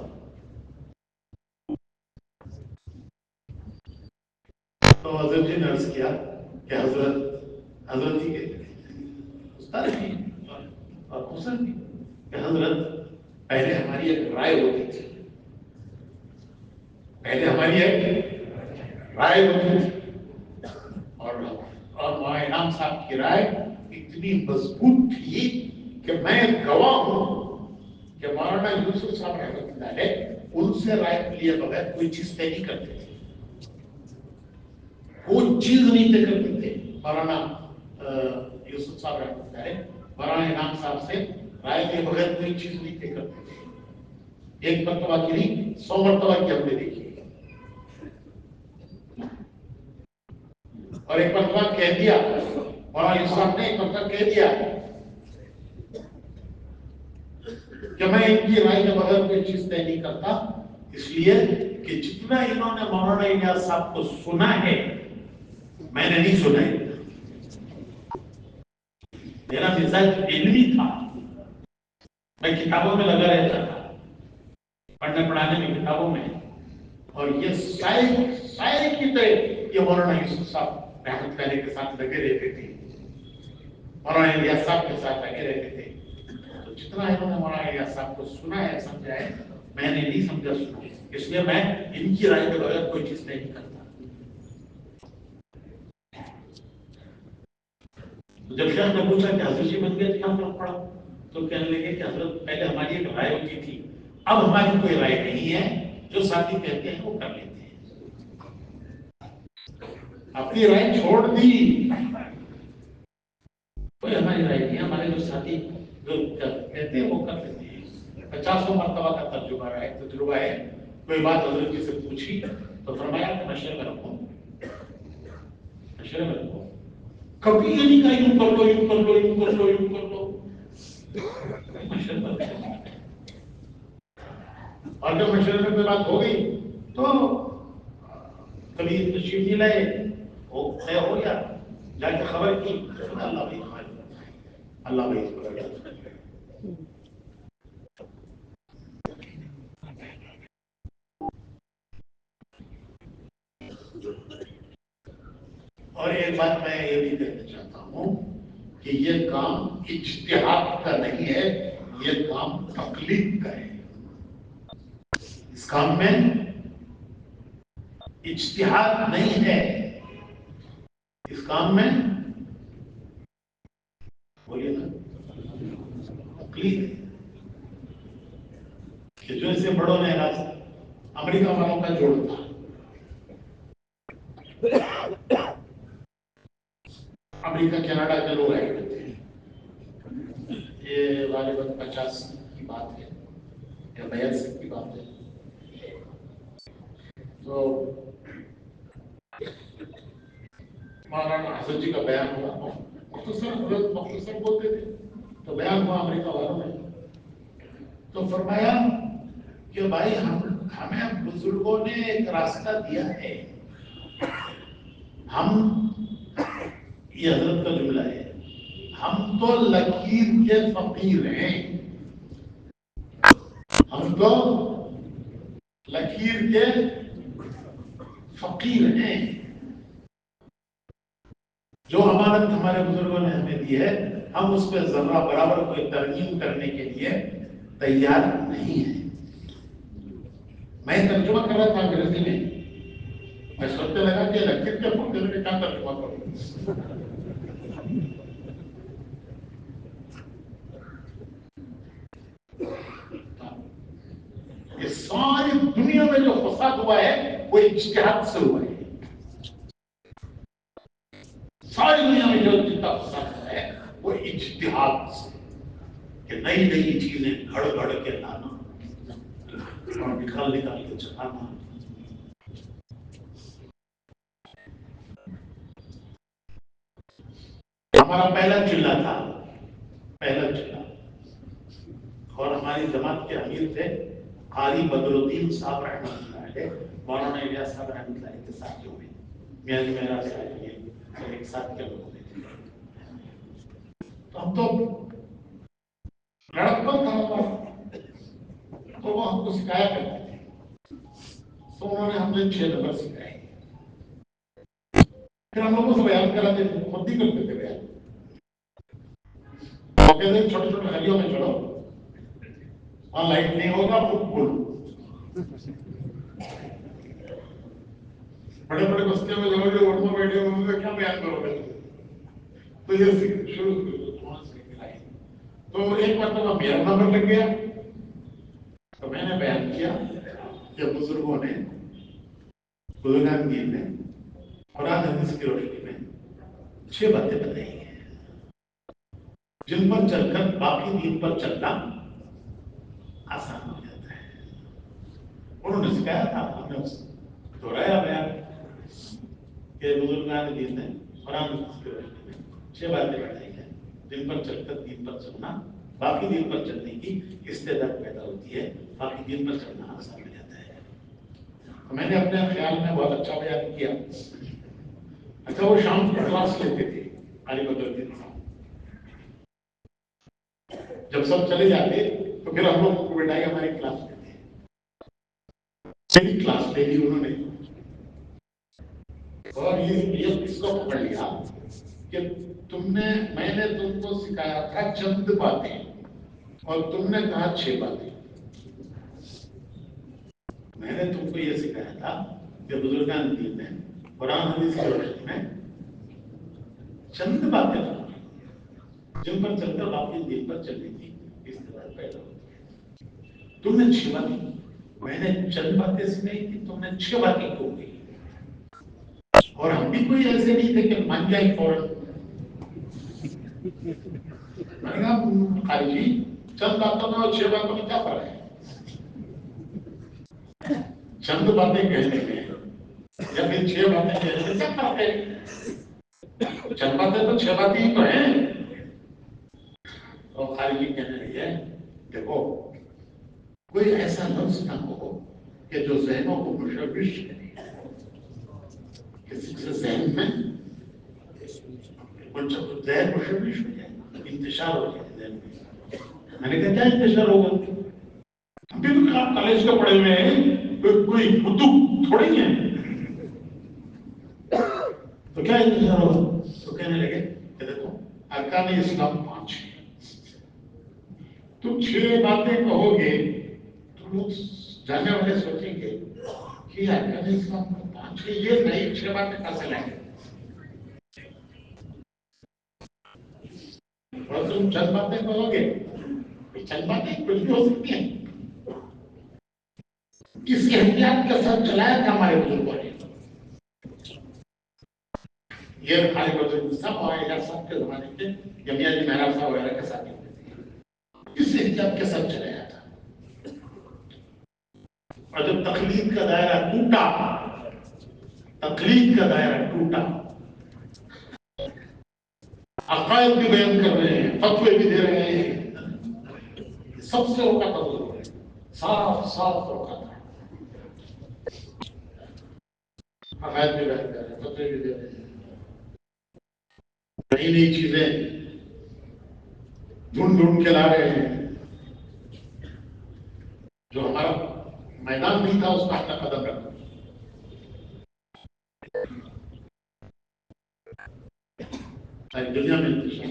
تو حضرت جی نے عرض کیا کہ حضرت جی کے استاد بھی اور افسر بھی کہ حضرت پہلے ہماری ایک رائے ہوتی تھی، اور مولانا انعام صاحب کی رائے اتنی مضبوط تھی کہ میں گواہ ہوں کہ مولانا یوسف صاحب رحمۃ اللہ علیہ ان سے رائے لیے بغیر کوئی چیز طے نہیں کرتے تھے، کوئی چیز نہیں طے کرتے تھے۔ مولانا یوسف صاحب رحمۃ اللہ علیہ مولانا انعام صاحب سے رائے لیے بغیر کوئی چیز نہیں طے کرتے تھے، ایک مرتبہ کی نہیں 100 مرتبہ کی ہم نے دیکھی، اور ایک مرتبہ کہہ دیا، مولانا یوسف صاحب نے ایک مرتبہ کہہ دیا کہ میں ان کی رائے کے بغیر کوئی چیز طے نہیں کرتا، اس لیے کہ جتنا انہوں نے مولانا الیاس صاحب کو سنا ہے میں نے نہیں سنا ہے، میرا مزاج علمی تھا، میں کتابوں میں لگا رہتا تھا، پڑھنے پڑھانے میں کتابوں میں، اور یہ سائے کی طرح یہ مولانا یوسف صاحب رحمۃ اللہ علیہ کے ساتھ لگے رہتے تھے، مولانا الیاس صاحب کے ساتھ لگے رہتے تھے، تو جتنا انہوں نے مولانا الیاس صاحب کو سنا ہے سمجھا ہے میں نے نہیں سمجھا سنا، اس لیے میں ان کی رائے کے بغیر کوئی چیز نہیں کرتا۔ جب شیخ نے پوچھا کہ حضرت جی بن گئے کیا فرق پڑا، تو کہنے لگے کہ حضرت پہلے ہماری ایک رائے ہوتی تھی، اب ہماری کوئی رائے نہیں ہے، جو ساتھی کہتے ہیں وہ کر لیتے ہیں، اپنی رائے چھوڑ دی، کوئی ہماری رائے نہیں، ہمارے جو ساتھی جو کہتے ہیں وہ کر لیتے ہیں۔ 50 مرتبہ کا تجربہ ہے، کوئی بات حضرت جی سے پوچھی تو فرمایا کہ مشورے میں رکھو، کبھی یہ نہیں کہا یوں کر لو، مشورے میں رکھو، اور جب مشورے میں کوئی بات ہو گئی تو کبھی تشریف نہیں لائے، وہ طے ہو گیا، جا کے خبر کی، اللہ بھائی اور ایک بات میں یہ بھی کہنا چاہتا ہوں کہ یہ کام اجتہاد کا نہیں ہے، یہ کام تقلید کا ہے، اس کام میں اجتہاد نہیں ہے، اس کام میں بولیے نا تقلید ہے، کہ جو اس سے بڑوں نے امریکہ والوں کا جوڑ تھا، امریکہ کینیڈا کے لوگ آئے ہوئے تھے، یہ غالباً 50 کی بات ہے یا 82 کی بات ہے، تو مولانا حسن جی کا بیان ہوا، مختصر بولتے تھے، تو بیان ہوا امریکہ والوں میں، تو فرمایا کہ بھائی ہمیں بزرگوں نے ایک راستہ دیا ہے، یہ حضرت کا جملہ ہے، ہم تو لکیر کے فقیر ہیں، ہم تو لکیر کے فقیر ہیں، جو امانت ہمارے بزرگوں نے ہمیں دی ہے ہم اس پہ ذرہ برابر کوئی ترمیم کرنے کے لیے تیار نہیں ہیں۔ میں ترجمہ کر رہا تھا انگریزی میں سوچنے لگا کہ لکیر کے فقیر میں کیا ترجمہ کروں، دنیا میں جو فساد ہوا ہے وہ اجتہاد سے ہوا ہے. ساری دنیا میں جو جتنا فساد ہوا ہے وہ اجتہاد سے، کہ نئی نئی چیزیں گھڑ گھڑ کے لانا اور نکال نکال کے چلانا. ہمارا پہلا چلہ تھا، پہلا چلہ، اور ہماری جماعت کے امیر تھے قاری بدر الدین صاحب رحمۃ اللہ علیہ. مولانا الیاس صاحب رحمۃ اللہ علیہ کے ساتھیوں میں میاں جی میرا ساتھ ایک ساتھ کے لوگوں میں تھے. تو ہم تو لڑکپن تھا تو وہ ہم کو سکھایا کرتے تھے. تو انہوں نے ہمیں 6 نمبر سکھائے. پھر ہم لوگوں سے بیان کراتے تھے، خود بھی کرتے تھے بیان. وہ کہتے ہیں چھوٹے چھوٹے گلیوں میں چڑھو، وہاں لائٹ نہیں ہوگا، خود بولو. بڑے بڑے بستیوں میں جاؤ گے، اردو بیٹھے ہوئے کیا بیان کرو گے؟ تو یہ شروع تو ایک مرتبہ میرا نمبر لگ گیا تو میں نے بیان کیا کہ بزرگوں نے، بزرگان دین نے قرآن حدیث کی روشنی میں 6 باتیں بتائی ہیں جن پر چل کر باقی دین پر چلنا آسان ہو جاتا ہے. انہوں نے سکھایا تھا، ہم نے دہرایا بیان کہ بزرگان دین نے قرآن حدیث کی روشنی میں 6 باتیں بتائی ہیں جن پر چل کر دین پر چلنا، باقی دین پر چلنے کی استعداد پیدا ہوتی ہے، باقی دین پر چلنا آسان ہو جاتا ہے. میں نے اپنے خیال میں بہت اچھا بیان کیا. اچھا، وہ شام کو کلاس لیتے تھے قاری بدر الدین صاحب. جب سب چلے جاتے تو پھر ہم لوگ کو بٹھائی ہماری کلاس لیتے. میری کلاس لے لی انہوں نے، اور یہ اس کو پکڑ لیا کہ میں نے تم کو سکھایا تھا چند باتیں اور تم نے کہا 6 باتیں. میں نے تم کو یہ سکھایا تھا کہ بزرگان دین نے قرآن حدیث کی روشنی میں چند باتیں جن پر چل کر باقی دین پر چلنے کی استعداد پیدا ہوتی ہے. تم نے 6 باتیں، میں نے چند باتیں سکھائی تھی، تم نے 6 باتیں کیوں کی. اور ہم بھی کوئی ایسے نہیں تھے کہ مان جائے فوراً. میں نے کہا قاری جی چند باتوں میں اور 6 باتوں میں کیا فرق ہے؟ چند باتیں کہنے میں یا پھر 6 باتیں کہنے میں کیا فرق ہے؟ چند باتیں تو 6 باتیں ہی تو ہیں. اور قاری جی کہنے لگے دیکھو کوئی ایسا لفظ نہ ہو کہ جو ذہنوں کو مشوش کرے، کسی کے ذہن میں کچھ ذہن مشوش ہو جائے، انتشار ہو جائے ذہن میں. میں نے کہا کیا انتشار ہوگا؟ ہم بھی تو آپ کالج کے پڑھے ہوئے ہیں، کوئی اردو تھوڑی ہے، تو کیا انتشار ہوگا؟ تو کہنے لگے کہ دیکھو ارکان اسلام 5 ہیں، تم 6 باتیں کہو گے تو لوگ جانے والے سوچیں گے کہ ارکان اسلام 5 ہے، یہ نئی 6 باتیں کہاں سے لائیں گے. اور تم چند باتیں کہو گے، چند باتیں کچھ بھی ہو سکتی ہیں. کس احتیاط کے ساتھ چلایا تھا ہمارے بزرگوں نے. یہ قاری بدر الدین صاحب اور الیاس صاحب کے زمانے کے یا میاں جی میرا صاحب وغیرہ کے ساتھ کس احتیاط کے ساتھ چلایا تھا. اور جب تقلید کا دائرہ ٹوٹا، تقلید کا دائرہ ٹوٹا، عقائد بھی بیان کر رہے ہیں، فتوے بھی دے رہے ہیں، سب سے روکا تھا بزرگوں نے، صاف صاف روکا تھا. عقائد بھی بیان کر رہے ہیں، فتوے بھی دے رہے ہیں، نئی نئی چیزیں ڈھونڈ ڈھونڈ کے لا رہے ہیں. جو ہمارا میدان نہیں تھا اس پر اپنا قدم رکھا. دنیا میں انتشار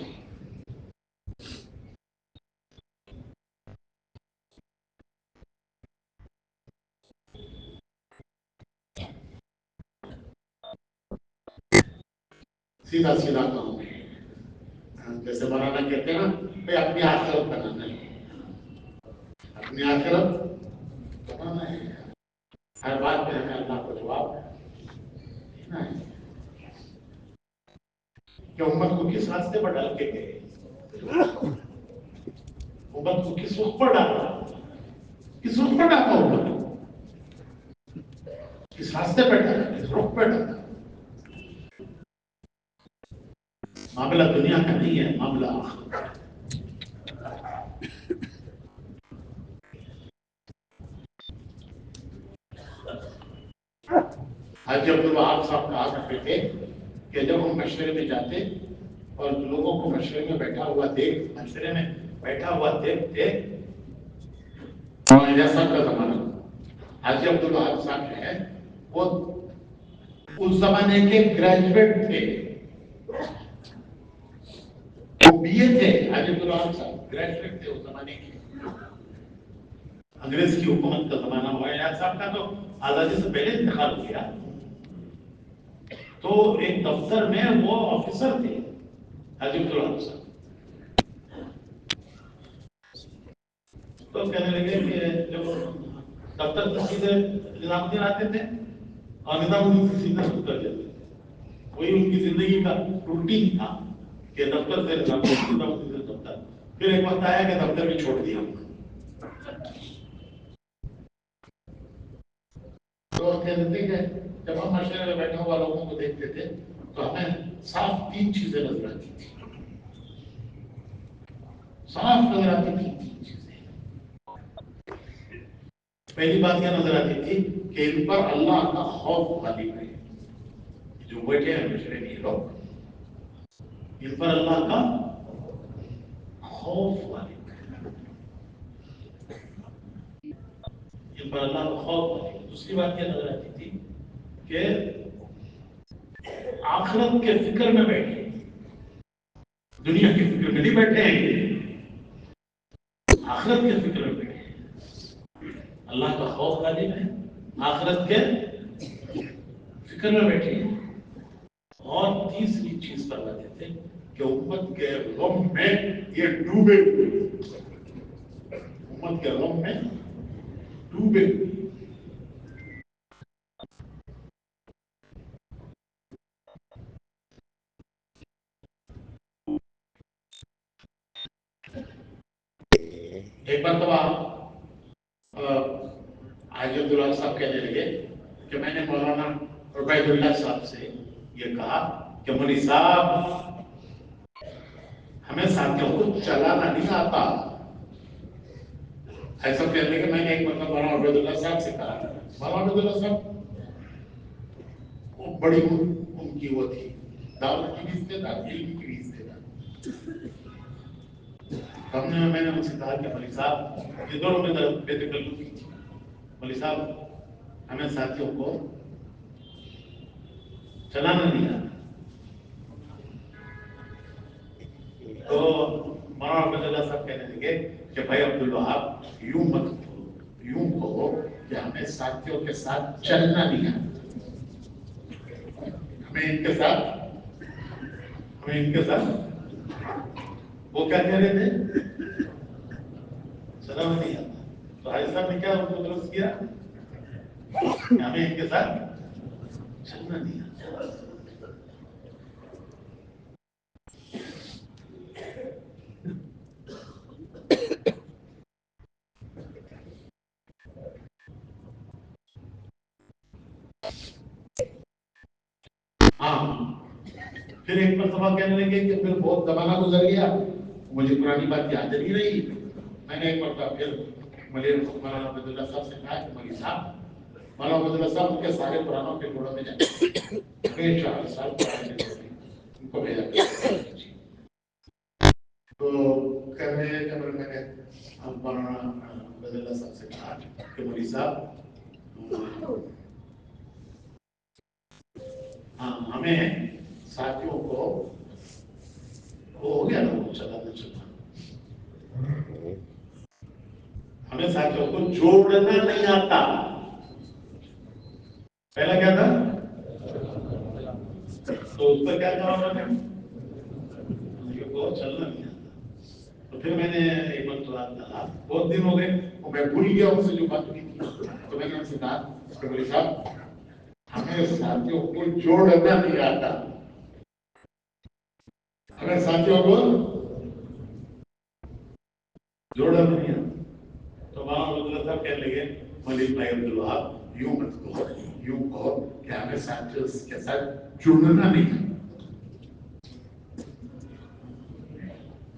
سیدھا سیدھا کام ہے. جیسے مولانا کہتے ہیں نا بھائی اپنی آخرت بنانا ہے، اپنی آخرت بنانا ہے. کہ امت کو کس راستے پر ڈال کے گئے، امت کو کس وقت پر ڈالا، کس وقت پر ڈالا، امت کو کس راستے پر ڈالا، کس رخ پر ڈالا. معاملہ دنیا کا نہیں ہے، معاملہ آخرت کا. حاجی عبدالوہاب صاحب کہا کرتے تھے کہ جب ہم مشورے میں جاتے اور لوگوں کو مشورے میں بیٹھا ہوا دیکھتے، مولانا صاحب کا زمانہ، حاجی عبدالوہاب صاحب جو ہے وہ اس زمانے کے گریجویٹ تھے، وہ بی اے تھے. حاجی عبدالوہاب صاحب گریجویٹ تھے اس زمانے کے. انگریز کی حکومت کا زمانہ ہوا. یاد صاحب کا تو آزادی سے پہلے انتقال ہو گیا. تو ایک دفتر میں وہ آفیسر تھے حاجی عبدالوہاب صاحب. تو کہنے لگے کہ جب دفتر سے سیدھے نظام الدین آتے تھے اور نظام الدین سے سیدھے اتر جاتے تھے. وہی ان کی زندگی کا روٹین تھا کہ دفتر سے نظام الدین سے دفتر. پھر ایک وقت آیا کہ دفتر بھی چھوڑ دیا. تو کہتے تھے کہ جب ہم مشورے میں بیٹھے ہوا لوگوں کو دیکھتے تھے تو ہمیں صاف 3 چیزیں نظر آتی تھی. صاف نظر آتی تھی 3 چیزیں. پہلی بات یہ نظر آتی تھی کہ ان پر اللہ کا خوف غالب ہے. جو بیٹھے ہیں مشورے میں لوگ، ان پر اللہ کا خوف غالب ہے، ان پر اللہ کا خوف غالب ہے. دوسری بات یہ نظر آتی تھی کہ آخرت کے فکر میں بیٹھے، دنیا کے فکر میں نہیں بیٹھے ہیں، آخرت کے فکر میں بیٹھے ہیں. اللہ کا خوف غالب ہے، آخرت کے فکر میں بیٹھے ہیں. اور تیسری چیز فرماتے تھے کہ امت کے غم میں یہ ڈوبے ہوئے، امت کے غم میں ڈوبے ہوئے. ایک مرتبہ حاجی عبداللہ صاحب کہنے لگے کہ میں نے مولانا عبید اللہ صاحب سے یہ کہا کہ مولوی صاحب ہمیں ساتھیوں کو چلانا نہیں آتا. ایسا کہنے لگے. میں نے ایک مرتبہ مولانا عبید اللہ صاحب سے کہا. مولانا عبید اللہ صاحب وہ بڑی ان کی وہ تھی، دعوت کی بھی استعداد، علم کی بھی استعداد. میں نے ان سے کہا کہ مولوی صاحب، یہ دونوں میں بے تکلفی تھی. مولوی صاحب ہمیں ساتھیوں کو چلانا نہیں آتا. تو مولانا عبید اللہ صاحب کہنے لگے کہ بھائی عبدالوہاب یوں مت کہو، یوں کہو کہ ہمیں ساتھیوں کے ساتھ چلنا نہیں آتا، ہمیں ان کے ساتھ وہ کیا کہہ رہے تھے، چلانا نہیں آتا. تو حاجی صاحب نے کیا ان کو درست کیا کہ ہمیں ان کے ساتھ چلنا نہیں آتا. ہاں پھر ایک مرتبہ کہنے لگے کہ پھر بہت زمانہ گزر گیا، مجھے پرانی بات یاد نہیں رہی. میں نے ایک مرتبہ پھر مولانا عبید اللہ صاحب سے کہا کہ مولوی صاحب، مولانا عبید اللہ صاحب ان کے سارے پرانوں کے گھوڑوں میں جائیں، ہمیشہ ہر سال پرانے کے گھوڑے ان کو بھیجا کرتے. تو کہنے لگے کہ میں نے مولانا عبید اللہ صاحب سے کہا کہ مولوی صاحب ہمیں ساتھیوں کو ہو گیا نا وہ چلانا، ہمیں ساتھیوں کو جوڑنا نہیں آتا. پہلا کیا تھا، تو اس پر کیا تھا وہ چلنا نہیں آتا. تو پھر میں نے ایک مرتبہ کہا، بہت دن ہو گئے میں بھول گیا ان سے جو بات ہوئی تھی. تو میں نے ان سے کہا کہ مولوی صاحب ہمیں ساتھیوں کو جوڑنا نہیں آتا. اگر ساتھیوں کو جوڑا نہیں تو وہاں عبداللہ صاحب کہنے لگے مولوی بھائی عبدالوہاب یوں مت کہو، یوں کہو کہ ہمیں ساتھیوں کے ساتھ جڑنا نہیں ہے،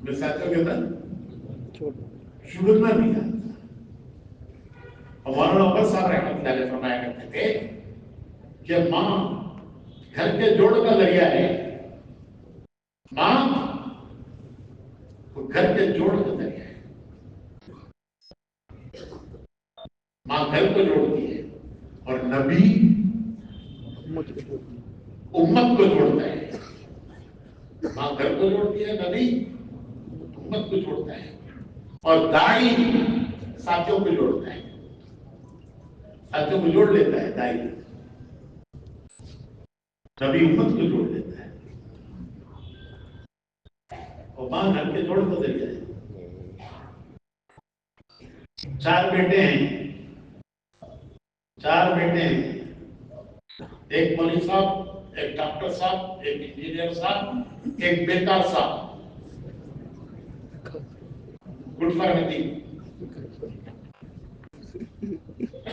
ہمیں ساتھیوں کے ساتھ جڑنا نہیں ہے۔ اور مولانا عمر صاحب رحمۃ اللہ علیہ فرمایا کرتے تھے کہ ماں گھر کے جوڑ کا ذریعہ ہے، ماں گھر کے جوڑ کا ذریعہ ہے، ماں گھر کو جوڑتی ہے اور نبی امت کو جوڑتا ہے۔ ماں گھر کو جوڑتی ہے، نبی امت کو جوڑتا ہے، اور داعی ساتھیوں کو جوڑتا ہے، ساتھیوں کو جوڑ لیتا ہے داعی، نبی امت کو جوڑ لیتا ہے، اور ماں گھر کے جوڑ کا ذریعہ ہے۔ 4 بیٹے ہیں، 4 بیٹے ہیں، ایک مولوی صاحب، ایک ڈاکٹر صاحب، ایک انجینئر صاحب، ایک بیکار صاحب، گڈ فارمیٹی،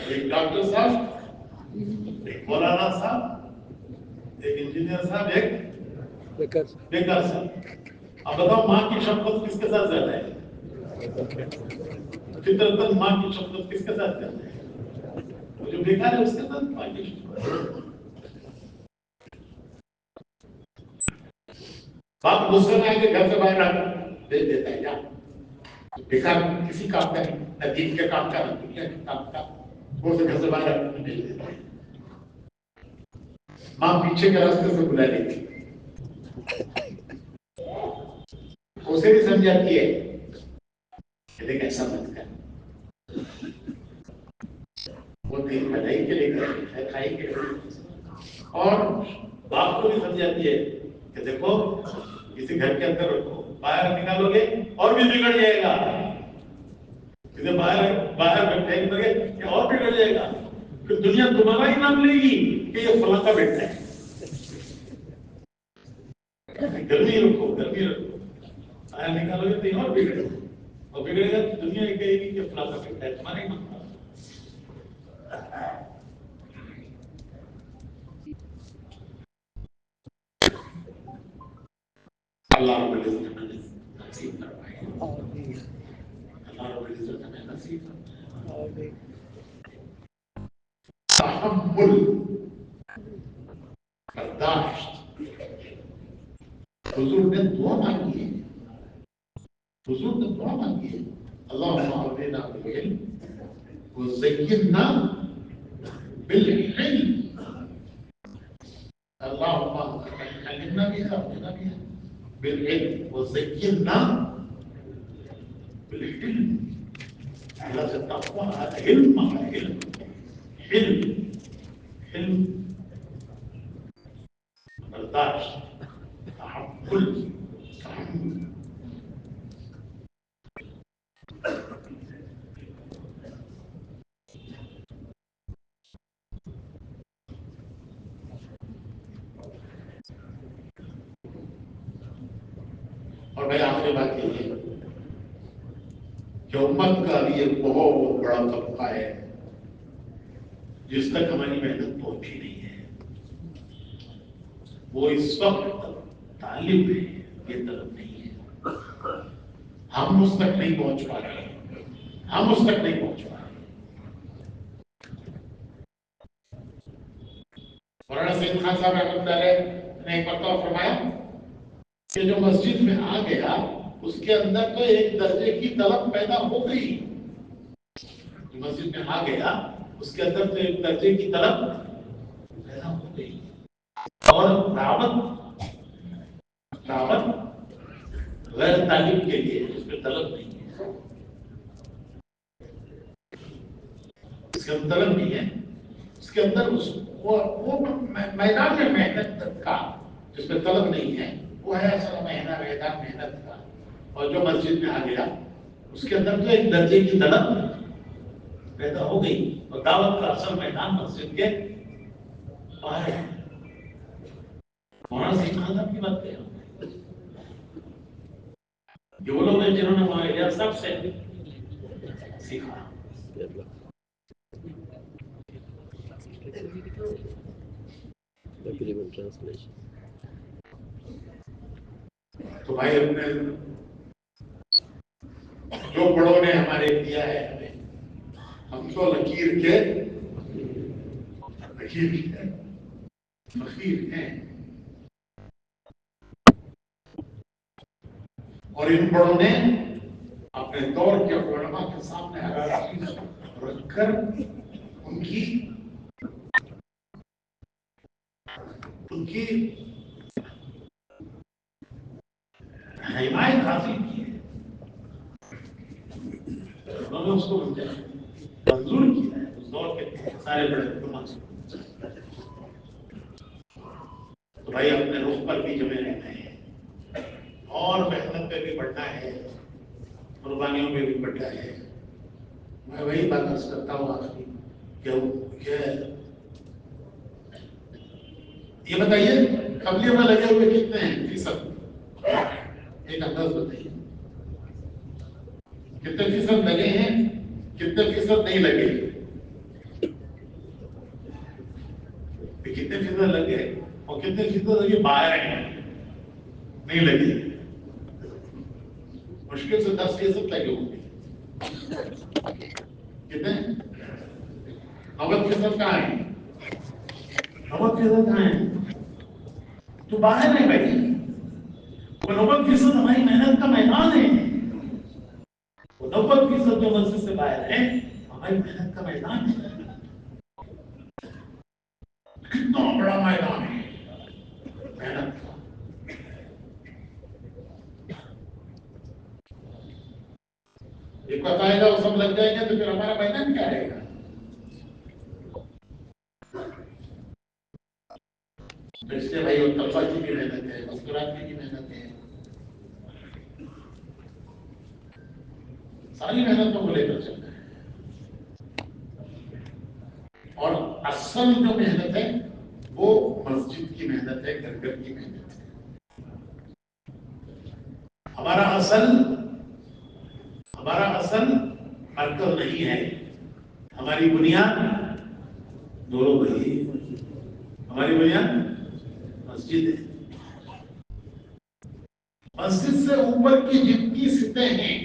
ایک ڈاکٹر صاحب، ایک مولانا صاحب، ایک انجینئر صاحب، ایک بیکار صاحب۔ اب بتاؤ ماں کی شفقت کس کے ساتھ زیادہ ہے؟ فطرتاً ماں کی شفقت کس کے ساتھ زیادہ ہے؟ وہ جو بیکار ہے اس کے ساتھ ماں کی شفقت۔ باپ غصے میں آ کے گھر سے باہر بھیج دیتا ہے، کیا بیکار کسی کام کا نہیں، نہ دین کے کام کا نہ دنیا کے کام کا، وہ سے گھر سے باہر بھیج دیتا ہے۔ ماں پیچھے کے راستے سے بلا لیتی، اسے بھی سمجھاتی ہے کہ دیکھ ایسا مت کر، وہ تیری بھلائی کے لیے کر، خیرائی کے لیے، اور باپ کو بھی سمجھاتی ہے کہ دیکھو کسی گھر کے اندر رکھو، باہر نکالو گے اور بھی بگڑ جائے گا، کسی باہر پھینک دو گے کہ اور بگڑ جائے گا، پھر دنیا تمہارا ہی نام لے گی کہ یہ فلاں کا بیٹا ہے۔ گرمی رکھو، گرمی رکھو، باہر نکالو گے تو اور بگڑے گا، اور بگڑے گا تو دنیا یہ کہے گی کہ فلاں کا بیٹا ہے، تمہارا ہی نام۔ اللہ رب العزت ہمیں نصیب فرمائے، اللہ رب العزت ہمیں نصیب فرمائے۔ تحمل، برداشت۔ حضور نے دعا مانگی ہے، حضور نے دعا مانگی ہے، اللہم اغننا بالعلم وزینا بالحلم، اللہم علمنا بها واغننا بها بالعلم وزینا بالحلم۔ اللہ سے تقوی، علم مانگا، علم، علم، علم، برداشت، تحمل، تحمل۔ اور میں آخری بات یہ ہے کہ امت کا بھی ایک بہت بڑا طبقہ ہے جس تک ہماری محنت پہنچی نہیں ہے، وہ اس وقت طالب ہے، یہ طلب نہیں ہے، ہم اس تک نہیں پہنچ پا رہے ہیں، ہم اس تک نہیں پہنچ پا رہے۔ مولانا سید خان صاحب رحمۃ اللہ علیہ نے ایک مرتبہ فرمایا کہ جو مسجد میں آ گیا اس کے اندر تو ایک درجے کی طلب پیدا ہو گئی، جو مسجد میں آ گیا اس کے اندر تو ایک درجے کی طلب پیدا ہو گئی، اور دعوت غیر تعلیم کے لیے اس میں طلب نہیں ہے، اس کے اندر طلب نہیں ہے، اس کے اندر وہ میدان میں محنت کا جس میں طلب نہیں ہے، وہ ہے اصل میدان محنت کا۔ اور جو مسجد میں آ گیا اس کے اندر تو ایک درجے کی طلب پیدا ہو گئی، اور دعوت کا اصل میدان مسجد کے باہر ہے۔ مولانا سید خان صاحب کی بات کہہ رہا ہوں، یہ وہ لوگ ہیں جنہوں نے وہاں الیاس صاحب سے سیکھا. تو بھائی اپنے جو بڑوں نے ہمارے دیا ہے ہمیں، ہم تو لکیر کے فقیر ہیں، اور ان بڑوں نے اپنے دور کے علماء کے سامنے ہر چیز رکھ کر ان کی حمایت حاصل کی ہے. انہوں نے اس کو منظور کیا ہے. اس دور کے سارے بڑے علماء. تو بھائی اپنے رخ پر بھی جمے رہنا ہے اور محنت پہ بھی بڑھنا ہے، قربانیوں میں بھی بڑھنا ہے. میں وہی بات عرض کرتا ہوں آخری کہ یہ بتائیے قبلیوں میں لگے ہوئے کتنے ہیں فیصد؟ ایک انداز بتائیے کتنے فیصد لگے ہیں، کتنے فیصد نہیں لگے؟ کتنے فیصد لگے اور کتنے فیصد لگے باہر ہیں نہیں لگے؟ مشکل سے 10% لگے ہوں گے. کتنے؟ 90% کہاں ہیں؟ 90% کہاں ہیں؟ تو باہر نہیں بیٹھی. وہ 90% ہماری محنت کا میدان ہے. وہ 90% جو مسجد سے باہر ہیں ہماری محنت کا میدان ہے. کتنا بڑا میدان ہے محنت کا. ایک وقت آئے گا وہ سب لگ جائیں گے تو پھر ہمارا میدان کیا رہے گا؟ اس لیے بھائی وہ طلبہ کی بھی محنت ہے، مذکورات کی بھی محنت ہے، ساری محنتوں کو لے کر چلنا ہے. اور اصل جو محنت ہے وہ مسجد کی محنت ہے، گھر گھر کی محنت ہے. ہمارا اصل مرکز نہیں ہے. ہماری بنیاد دونوں بھائی، ہماری بنیاد مسجد ہے. مسجد سے اوپر کی جتنی سطحیں ہیں،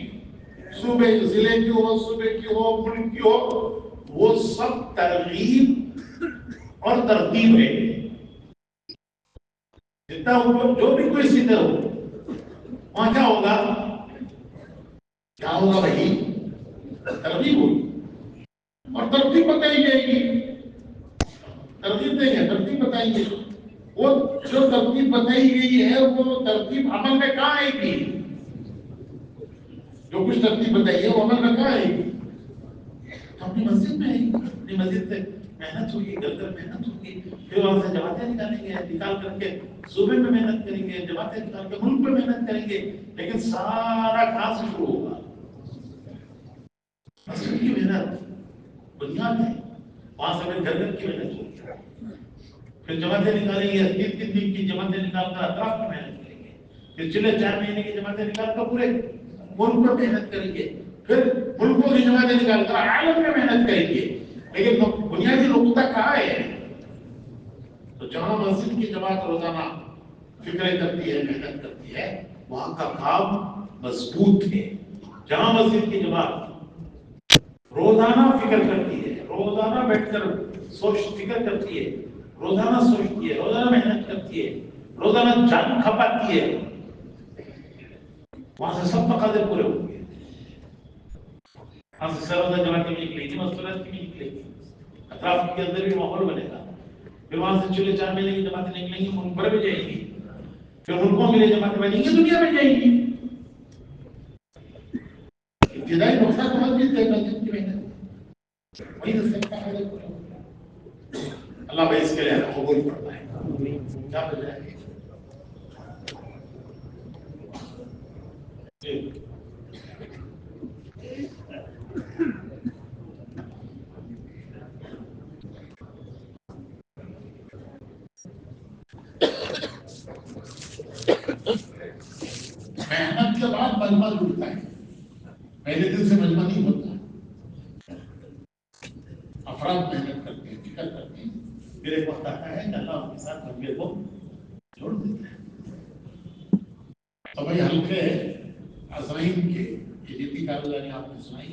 صوبے ضلع کی ہو، صوبے کی ہو، ملک کی ہو، وہ سب ترغیب اور ترتیب ہے. جتنا اوپر جو بھی کوئی سطح ہو وہاں کیا ہوگا بھائی؟ ترغیب ہوگی اور ترتیب بتائی جائے گی. ترتیب نہیں ہے، ترتیب بتائیں گے. وہ جو ترتیب بتائی گئی ہے وہ ترتیب عمل میں کہاں آئے گی؟ جو کچھ ترتیب بتائی ہے وہ عمل میں کہاں آئے گی؟ اپنی مسجد میں آئے گی. اپنی مسجد سے محنت ہوگی، گھر گھر محنت ہوگی. پھر وہاں سے جماعتیں نکالیں گے، نکال کر کے صوبے میں محنت کریں گے، جماعتیں نکال کے ملک میں محنت کریں گے. لیکن سارا کہاں سے شروع ہوگا؟ مسجد کی محنت بنیاد ہے. وہاں سے پھر گھر گھر کی محنت ہوگی. پھر جماعتیں نکالیں گے، 3 دن کی جماعتیں نکال کر اطراف میں محنت کریں گے. پھر چلے 4 مہینے کی جماعتیں نکال کر پورے ملک میں محنت کریں گے. پھر ملکوں کی جماعتیں نکال کر عالم میں محنت کریں گے. لیکن بنیادی نقطہ کہاں ہے؟ تو جہاں مسجد کی جماعت روزانہ فکریں کرتی ہے، محنت کرتی ہے، وہاں کا کام مضبوط ہے. جہاں مسجد کی جماعت روزانہ فکر کرتی ہے، روزانہ بیٹھ کر فکر کرتی ہے، روزانہ سوچتی ہے، روزانہ محنت کرتی ہے، روزانہ جان کھپاتی ہے، وہاں سے سب تقاضے پورے ہوں گے. وہاں سے سروزہ جماعتیں بھی نکلیں گی، مستورات کی بھی نکلیں گی، اطراف کے اندر بھی ماحول بنے گا. پھر وہاں سے چلے 4 مہینے کی جماعتیں نکلیں گی، ملک بھر میں جائیں گی. پھر ملکوں کے لیے جماعتیں بنیں گی، دنیا میں جائیں گی. ابتدائی مقصد تو مسجد ہے، مسجد کی محنت. وہی تو سب کا حال ہے. اللہ بھائی اس کے لیے قبول فرمائے. کیا بجائے محنت کے بعد مجمع جڑتا ہے، پہلے دن سے مجمع نہیں ہوتا۔ افراد محنت کرتے ہیں، فکر کرتے ہیں، پھر ایک وقت آتا ہے کہ اللہ ان کے ساتھ مجمع کو جوڑ دیتا ہے۔ تو بھائی حلقے عزرائیل کے یہ جتنی کارگزاری آپ نے سنائی ہے